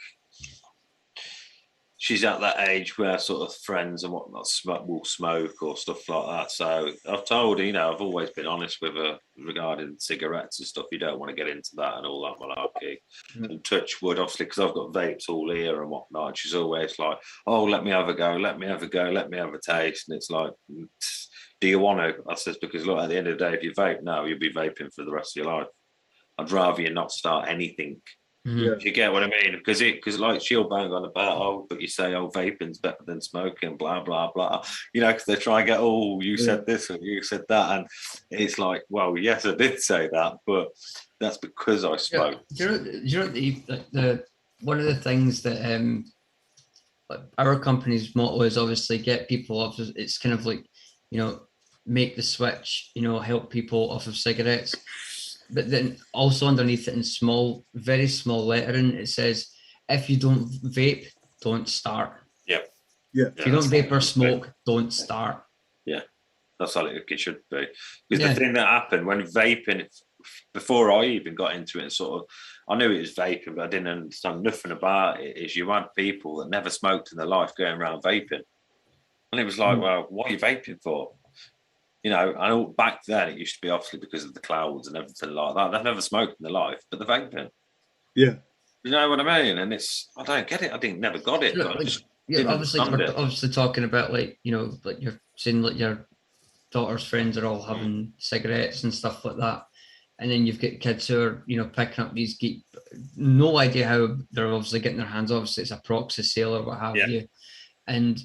[SPEAKER 3] she's at that age where sort of friends and whatnot will smoke or stuff like that. So I've told her, I've always been honest with her regarding cigarettes and stuff. You don't want to get into that and all that malarkey. And touch wood, obviously, because I've got vapes all here and whatnot. And she's always like, "Oh, let me have a go, let me have a go, let me have a taste." And it's like, do you want to? I says, because look, at the end of the day, if you vape now, you'll be vaping for the rest of your life. I'd rather you not start anything Do you get what I mean? Because like she'll bang on about, but you say, vaping's better than smoking, blah blah blah. Because they try and get, you said this or you said that, and it's like, well, yes, I did say that, but that's because I spoke.
[SPEAKER 2] The one of the things that our company's motto is obviously get people off. It's kind of like, make the switch, help people off of cigarettes. But then also underneath it in very small lettering, it says, if you don't vape, don't start.
[SPEAKER 3] Yeah.
[SPEAKER 2] If you don't vape or smoke, don't start.
[SPEAKER 3] Yeah, that's how it should be. Because the thing that happened when vaping, before I even got into it, I knew it was vaping, but I didn't understand nothing about it, is you had people that never smoked in their life going around vaping. And it was like, well, what are you vaping for? I know back then it used to be obviously because of the clouds and everything like that. They've never smoked in their life, but they're vaping.
[SPEAKER 1] Yeah.
[SPEAKER 3] You know what I mean? And I don't get it. I never got it. But
[SPEAKER 2] obviously talking about like you're saying like your daughter's friends are all having cigarettes and stuff like that. And then you've got kids who are, picking up these no idea how they're obviously getting their hands. Obviously it's a proxy sale or what have you. And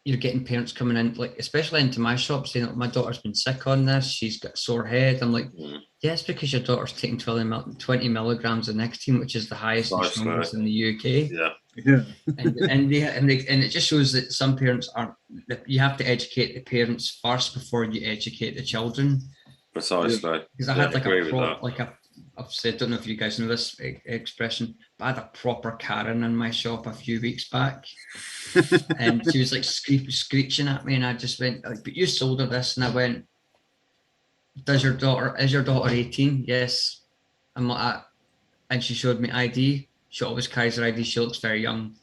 [SPEAKER 2] you're getting parents coming in, like especially into my shop, saying, my daughter's been sick on this, she's got a sore head. I'm like, it's because your daughter's taking 20 milligrams of nicotine, which is the highest numbers in the UK.
[SPEAKER 1] Yeah.
[SPEAKER 2] and it just shows that some parents aren't. You have to educate the parents first before you educate the children.
[SPEAKER 3] Precisely.
[SPEAKER 2] Because I had I don't know if you guys know this expression, but I had a proper Karen in my shop a few weeks back. And she was like screeching at me, and I just went, but you sold her this. And I went, is your daughter 18? Yes. I'm like, and she showed me ID. She always carries her ID. She looks very young.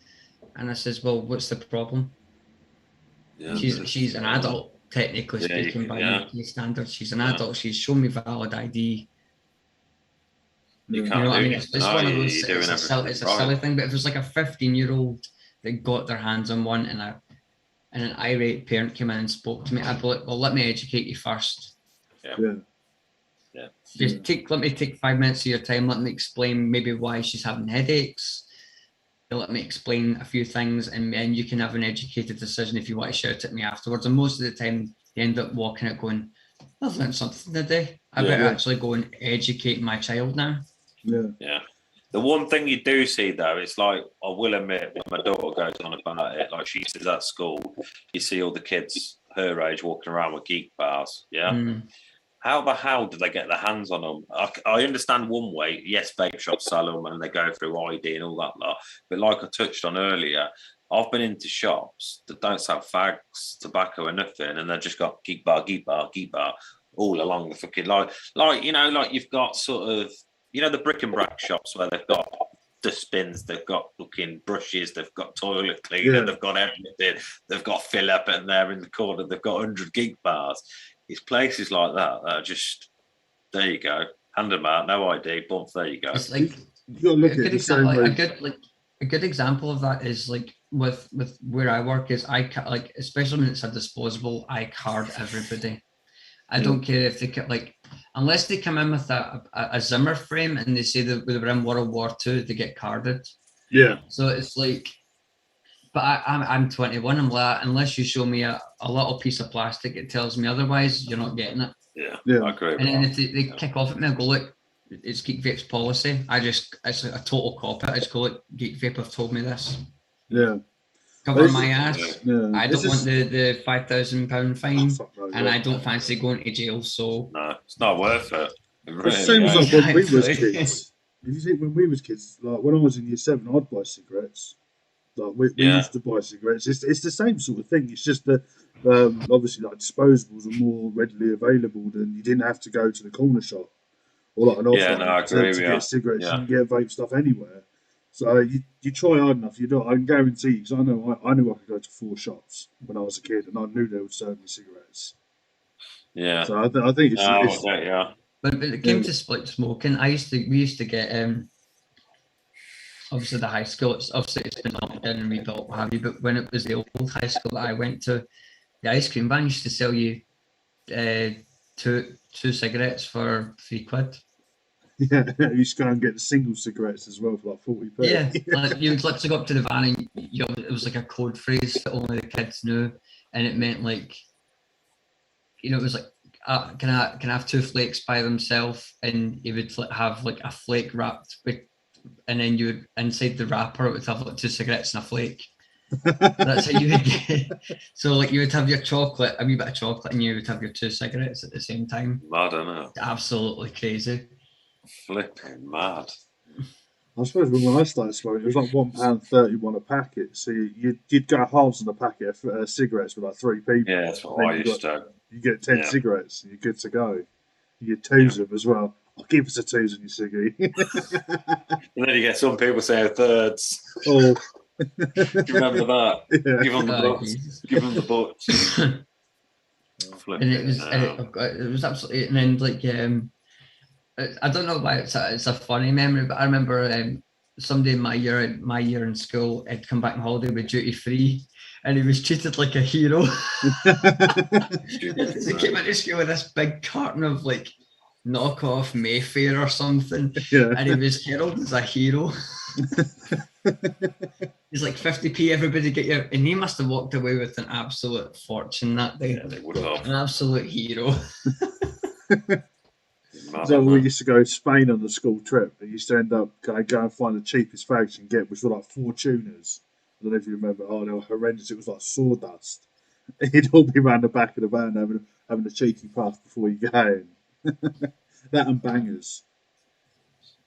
[SPEAKER 2] And I says, well, what's the problem? Yeah, she's an adult, technically speaking, by UK standards. She's an adult. She's shown me valid ID.
[SPEAKER 3] You know what I mean? It's
[SPEAKER 2] one of those. It's a silly thing, but if it's like a 15-year-old that got their hands on one, and an irate parent came in and spoke to me, I'd be like, well, let me educate you first.
[SPEAKER 3] Yeah.
[SPEAKER 2] Let me take 5 minutes of your time. Let me explain maybe why she's having headaches. Let me explain a few things, and then you can have an educated decision if you want to shout at me afterwards. And most of the time, you end up walking out going, I've learned something today. I better actually go and educate my child now.
[SPEAKER 3] Yeah. The one thing you do see, though, it's like, I will admit, when my daughter goes on about it, like she says at school, you see all the kids her age walking around with geek bars, How the hell did they get their hands on them? I understand one way, yes, vape shops sell them and they go through ID and all that lot, but like I touched on earlier, I've been into shops that don't sell fags, tobacco, or nothing, and they've just got geek bar all along the fucking like you've got sort of, the brick and brack shops where they've got dustbins, they've got fucking brushes, they've got toilet cleaner, they've got everything, they've got fill up in there in the corner, they've got 100 geek bars. It's places like that that are just, there you go, hand them out, no ID, bump, there you go.
[SPEAKER 2] It's like a good example of that is like with where I work is especially when it's a disposable, I card everybody. I don't care if they unless they come in with a Zimmer frame and they say that they were in World War II, they get carded.
[SPEAKER 1] Yeah.
[SPEAKER 2] So it's like, but I'm 21. I'm like, unless you show me a little piece of plastic, it tells me otherwise, you're not getting it.
[SPEAKER 3] Yeah. I agree.
[SPEAKER 2] And then if they kick off at me, I go, look, it's Geek Vape's policy. It's a total cop it. I just go, look, Geek Vape have told me this.
[SPEAKER 1] Yeah.
[SPEAKER 2] Cover my ass.
[SPEAKER 1] Yeah.
[SPEAKER 2] I don't want the £5,000 fine, and I don't fancy going to jail. So
[SPEAKER 3] no, it's not worth it.
[SPEAKER 1] It's the same as like when we was kids. If you think when we was kids, like when I was in year 7, I'd buy cigarettes. Like we used to buy cigarettes. It's the same sort of thing. It's just that obviously like disposables are more readily available than you didn't have to go to the corner shop or like an office to get cigarettes. You can get vape stuff anywhere. So you try hard enough, you know. I can guarantee you, because I knew I could go to 4 shops when I was a kid, and I knew they would serve me cigarettes.
[SPEAKER 3] Yeah.
[SPEAKER 1] So I think it's
[SPEAKER 2] But when it came to split smoking, we used to get obviously the high school. It's been knocked down and rebuilt, what have you. But when it was the old high school that I went to, the ice cream van used to sell you two cigarettes for £3.
[SPEAKER 1] Yeah, you used to go and get the single cigarettes as well for like 40p.
[SPEAKER 2] Yeah, like you would literally go up to the van and it was like a code phrase that only the kids knew, and it meant like, it was like, can I have 2 flakes by themselves, and you would have like a flake wrapped with, and then you would, inside the wrapper, it would have like 2 cigarettes and a flake. That's how you would get. So like you would have your chocolate, a wee bit of chocolate, and you would have your 2 cigarettes at the same time.
[SPEAKER 3] I don't know.
[SPEAKER 2] Absolutely crazy.
[SPEAKER 3] Flipping mad.
[SPEAKER 1] I suppose when I started smoking, it was like £1.31 a packet. So you'd go halves on a packet of cigarettes with like 3 people.
[SPEAKER 3] Yeah, that's what I used to.
[SPEAKER 1] You get 10 cigarettes and you're good to go. You get 2s of them as well. I'll give us a 2s on your ciggy.
[SPEAKER 3] And then you get some people saying thirds.
[SPEAKER 1] Oh.
[SPEAKER 3] Do you remember that?
[SPEAKER 1] Yeah.
[SPEAKER 3] Give them the books. Give them the books.
[SPEAKER 2] And it was absolutely, and then like I don't know why it's a funny memory, but I remember somebody in my year in school had come back on holiday with duty free, and he was treated like a hero. He came into school with this big carton of like knockoff Mayfair or something, and he was heralded as a hero. He's like 50p, everybody get your, and he must have walked away with an absolute fortune that day.
[SPEAKER 3] Yeah, they would have.
[SPEAKER 2] An absolute hero.
[SPEAKER 1] So we used to go to Spain on the school trip. We used to end up go and find the cheapest fags and get, which were like 4 tuners. I don't know if you remember. Oh, they were horrendous. It was like sawdust. He'd all be around the back of the van having a cheeky puff before you go in. That and bangers.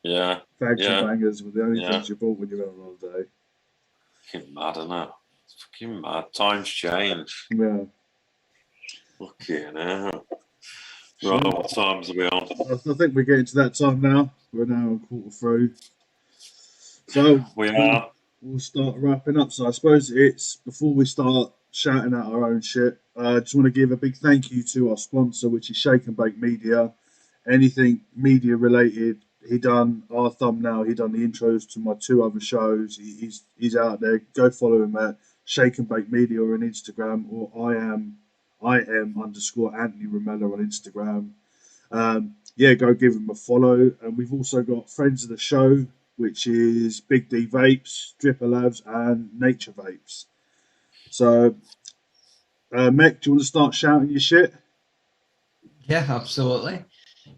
[SPEAKER 3] Yeah.
[SPEAKER 1] Fags and bangers were the only things you bought when you went on holiday.
[SPEAKER 3] Fucking mad, isn't it? It's fucking mad. Times change.
[SPEAKER 1] Yeah.
[SPEAKER 3] Fucking hell. Right, what times are we on?
[SPEAKER 1] I think we're getting to that time now. We're now a quarter through. So we'll start wrapping up. So I suppose it's, before we start shouting out our own shit, I just want to give a big thank you to our sponsor, which is Shake and Bake Media. Anything media related, he done our thumbnail, he done the intros to my 2 other shows. He's out there. Go follow him at Shake and Bake Media or on Instagram, or I am _Anthony Romella on Instagram. Go give him a follow. And we've also got friends of the show, which is Big D Vapes, Dripper Labs, and Nature Vapes. So, Mech, do you want to start shouting your shit?
[SPEAKER 2] Yeah, absolutely.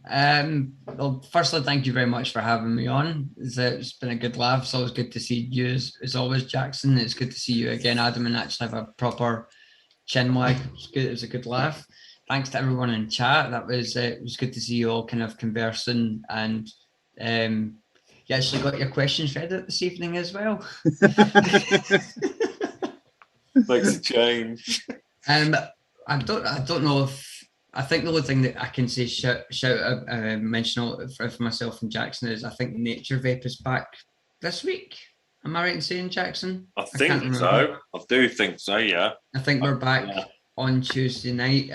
[SPEAKER 2] Well, firstly, thank you very much for having me on. It's been a good laugh. It's always good to see you, as always, Jackson. It's good to see you again, Adam, and actually have a proper chin wag. It was a good laugh. Thanks to everyone in chat. It was good to see you all kind of conversing, and you actually got your questions ready this evening as well.
[SPEAKER 3] Makes a change.
[SPEAKER 2] I don't know if, I think the only thing that I can say mention for myself and Jackson is I think Nature Vape is back this week. Am I right in saying, Jackson?
[SPEAKER 3] I think so. I do think so, yeah.
[SPEAKER 2] I think we're back on Tuesday night.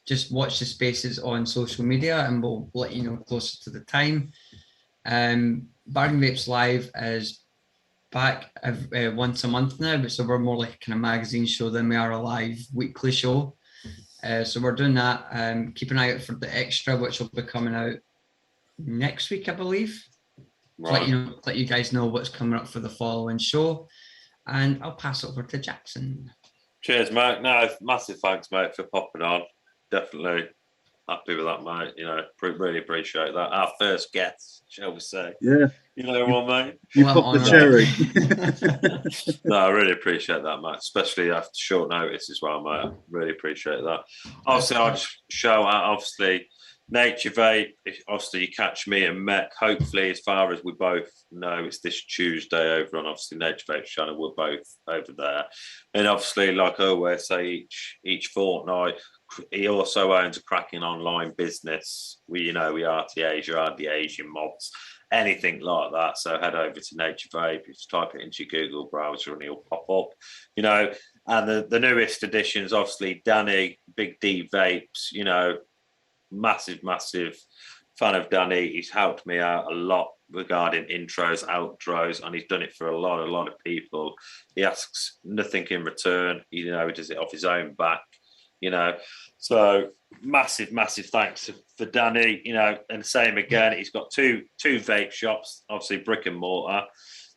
[SPEAKER 2] Just watch the spaces on social media and we'll let you know closer to the time. Bargain Vapes Live is back once a month now, so we're more like a kind of magazine show than we are a live weekly show. So we're doing that. Keep an eye out for the extra, which will be coming out next week, I believe. Right. Let you guys know what's coming up for the following show. And I'll pass over to Jackson.
[SPEAKER 3] Cheers, Marc. No, massive thanks, mate, for popping on. Definitely happy with that, mate. Really appreciate that. Our first guest, shall we say?
[SPEAKER 1] Yeah.
[SPEAKER 3] You know what, mate?
[SPEAKER 1] You popped the cherry.
[SPEAKER 3] No, I really appreciate that, mate. Especially after short notice as well, mate. I really appreciate that. Obviously, I'll just show out, Nature Vape. Obviously, you catch me and Mech. Hopefully, as far as we both know, it's this Tuesday over on obviously Nature Vape's channel. We're both over there, and obviously, like I always say, each fortnight, he also owns a cracking online business. We are the Asian mods, anything like that. So head over to Nature Vape. Just type it into your Google browser and he'll pop up. And the newest additions, obviously, Danny, Big D Vapes. Massive fan of Danny. He's helped me out a lot regarding intros, outros, and he's done it for a lot of people. He asks nothing in return. He does it off his own back. So massive thanks for Danny, and same again. He's got two vape shops, obviously brick and mortar.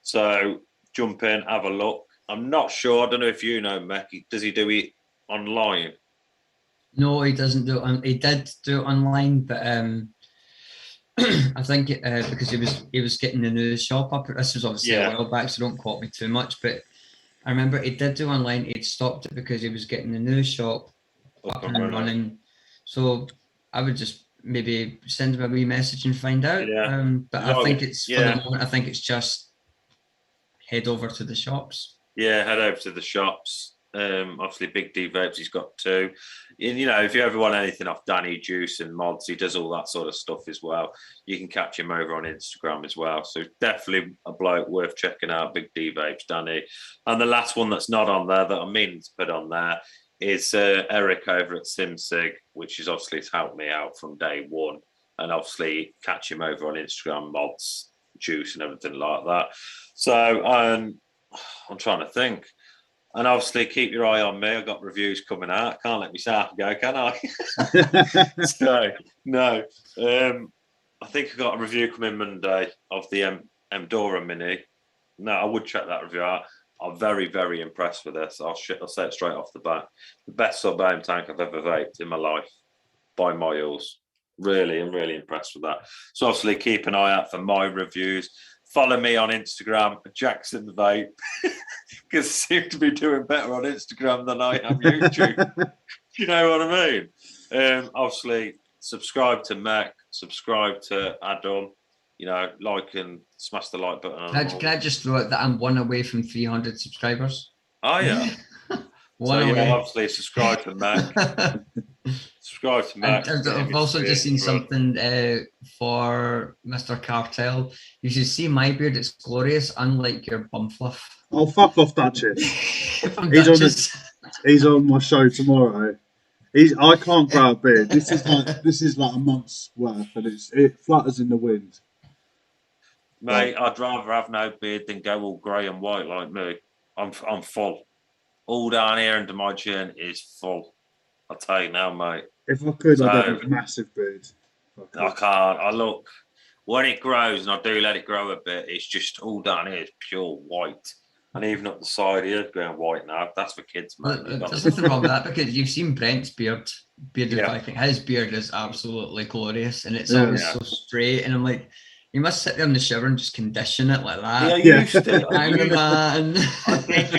[SPEAKER 3] So jump in, have a look. I'm not sure. I don't know if you know, Mech. Does he do it online?
[SPEAKER 2] No, he doesn't do it. He did do it online, but I think because he was getting the new shop up. This was obviously a while back, so don't quote me too much. But I remember he did do online. He'd stopped it because he was getting the new shop up and running. So I would just maybe send him a wee message and find out. But I think it's for the moment. I think it's just head over to the shops.
[SPEAKER 3] Yeah, head over to the shops. Obviously, Big D Vapes, he's got 2. And, if you ever want anything off Danny, Juice and Mods, he does all that sort of stuff as well. You can catch him over on Instagram as well. So definitely a bloke worth checking out, Big D Vapes, Danny. And the last one that's not on there that I'm meaning to put on there is Eric over at SimSig, which is obviously helped me out from day one. And obviously catch him over on Instagram, Mods, Juice and everything like that. So I'm trying to think. And obviously, keep your eye on me. I've got reviews coming out. Can't let myself go, can I? So, no. I think I got a review coming Monday of the Mdora Mini. No, I would check that review out. I'm very, very impressed with this. I'll say it straight off the bat. The best sub-ohm tank I've ever vaped in my life, by miles. Really, I'm really impressed with that. So obviously, keep an eye out for my reviews. Follow me on Instagram, Jackson Vape, because I seem to be doing better on Instagram than I am YouTube. You know what I mean? Obviously, subscribe to Mech, subscribe to Adam, like and smash the like button.
[SPEAKER 2] Can I just throw out that I'm 1 away from 300 subscribers?
[SPEAKER 3] Oh, yeah.
[SPEAKER 2] One away.
[SPEAKER 3] Obviously, subscribe to Mech. Subscribe to Marc.
[SPEAKER 2] I've also just seen something for Mr. Cartel. You should see my beard; it's glorious, unlike your bum fluff.
[SPEAKER 1] Oh, fuck off, Duchess! He's on my show tomorrow. I can't grow a beard. This is like a month's worth, and it flutters in the wind.
[SPEAKER 3] Mate, I'd rather have no beard than go all grey and white like me. I'm full. All down here under my chin is full. I'll tell you now, mate.
[SPEAKER 1] If I could, I'd have a massive beard.
[SPEAKER 3] I can't. I look, when it grows, and I do let it grow a bit, it's just all down here is pure white. And even up the side here, going white now. That's for kids, mate.
[SPEAKER 2] There's nothing wrong with that, because you've seen Brent's bearded Viking. His beard is absolutely glorious, and it's always so straight. And I'm like, you must sit there in the shower and just condition it like that.
[SPEAKER 3] Yeah, I used to.
[SPEAKER 2] I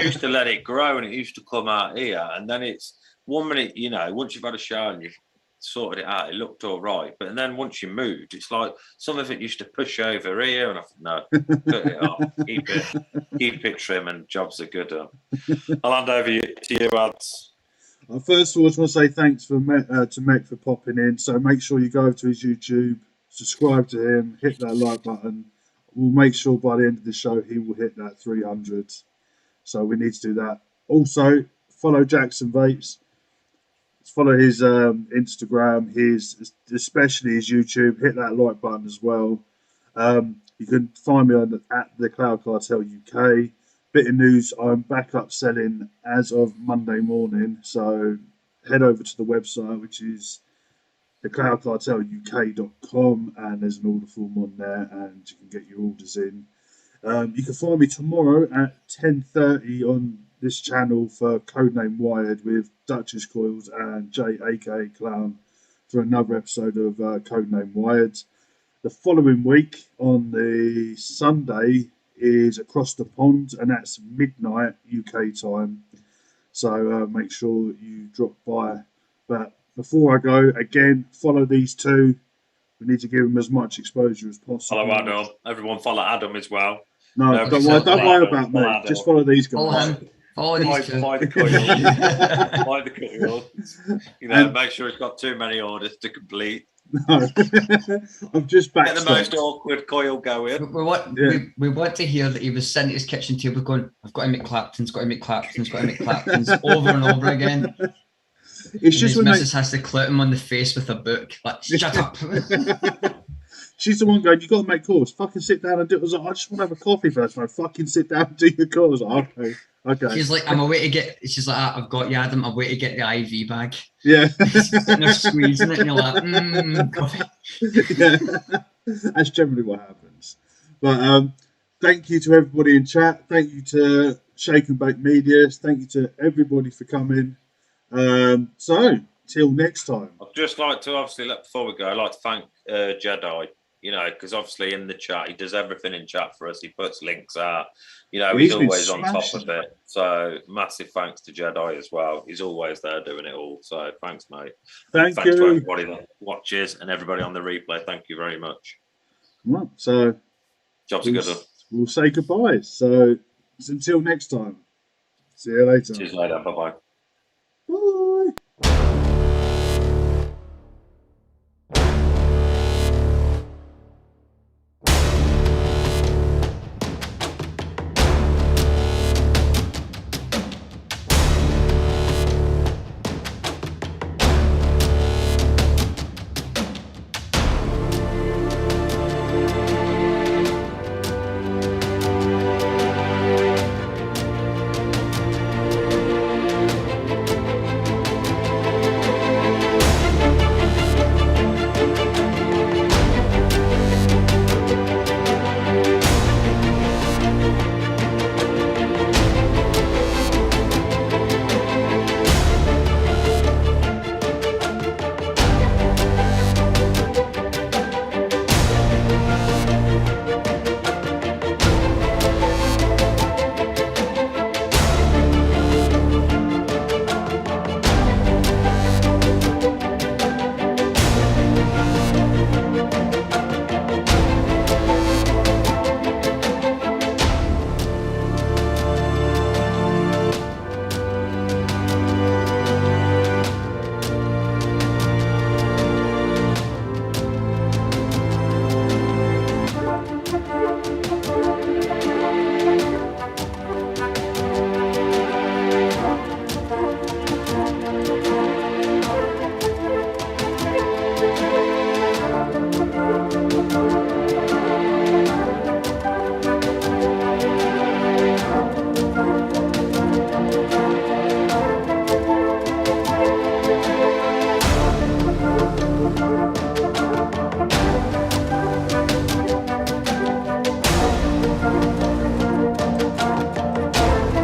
[SPEAKER 3] used to let it grow, and it used to come out here, and then it's 1 minute, once you've had a shower and you've sorted it out, it looked all right. But then once you moved, it's like some of it used to push over here, and I thought, no, cut it off, keep it trim, and jobs are good. I'll hand over to you, Ads.
[SPEAKER 1] First of all, I just want to say thanks to Mech for popping in. So make sure you go over to his YouTube, subscribe to him, hit that like button. We'll make sure by the end of the show he will hit that 300. So we need to do that. Also, follow Jackson Vapes. Follow his Instagram, especially his YouTube. Hit that like button as well. You can find me at the Cloud Cartel UK. Bit of news: I'm back up selling as of Monday morning. So head over to the website, which is thecloudcarteluk.com, and there's an order form on there, and you can get your orders in. You can find me tomorrow at 10:30 on this channel for Codename Wired with Duchess Coils and Jay, aka Clown, for another episode of Codename Wired. The following week on the Sunday is Across the Pond, and that's midnight UK time. So make sure you drop by. But before I go, again, follow these two. We need to give them as much exposure as possible.
[SPEAKER 3] Follow Adam. Everyone follow Adam as well.
[SPEAKER 1] No, don't worry about me. Adam. Just follow these guys.
[SPEAKER 2] Buy
[SPEAKER 3] the coil. Buy the coil. Make sure he's got too many orders to complete.
[SPEAKER 1] No, I'm just back.
[SPEAKER 3] Get the most awkward coil going.
[SPEAKER 2] We want to hear that he was sitting at his kitchen table going, "I've got to make Claptons, got to make Claptons, got to make Claptons," over and over again.
[SPEAKER 1] It's just
[SPEAKER 2] his missus has to clout him on the face with a book. Like, shut up.
[SPEAKER 1] She's the one going, "You got to make calls. Fucking sit down and do it." I was like, "I just want to have a coffee first, man. Fucking sit down and do your calls." Like, okay. Okay.
[SPEAKER 2] She's like, I'm away to get. She's like, I've got you, Adam. I'm away to get the IV bag.
[SPEAKER 1] Yeah.
[SPEAKER 2] And they're squeezing it, and you're like, coffee.
[SPEAKER 1] Yeah. That's generally what happens. But thank you to everybody in chat. Thank you to Shake and Bake Media. Thank you to everybody for coming. So till next time.
[SPEAKER 3] I'd just like to before we go, I'd like to thank Jedi. You know, because obviously in the chat, he does everything in chat for us. He puts links out. You know, he's always on top of it. So massive thanks to Jedi as well. He's always there doing it all. So thanks, mate.
[SPEAKER 1] Thanks
[SPEAKER 3] to everybody that watches and everybody on the replay. Thank you very much.
[SPEAKER 1] Well, so
[SPEAKER 3] job's a good one.
[SPEAKER 1] We'll say goodbye. So until next time. See you later.
[SPEAKER 3] See you later. Bye-bye.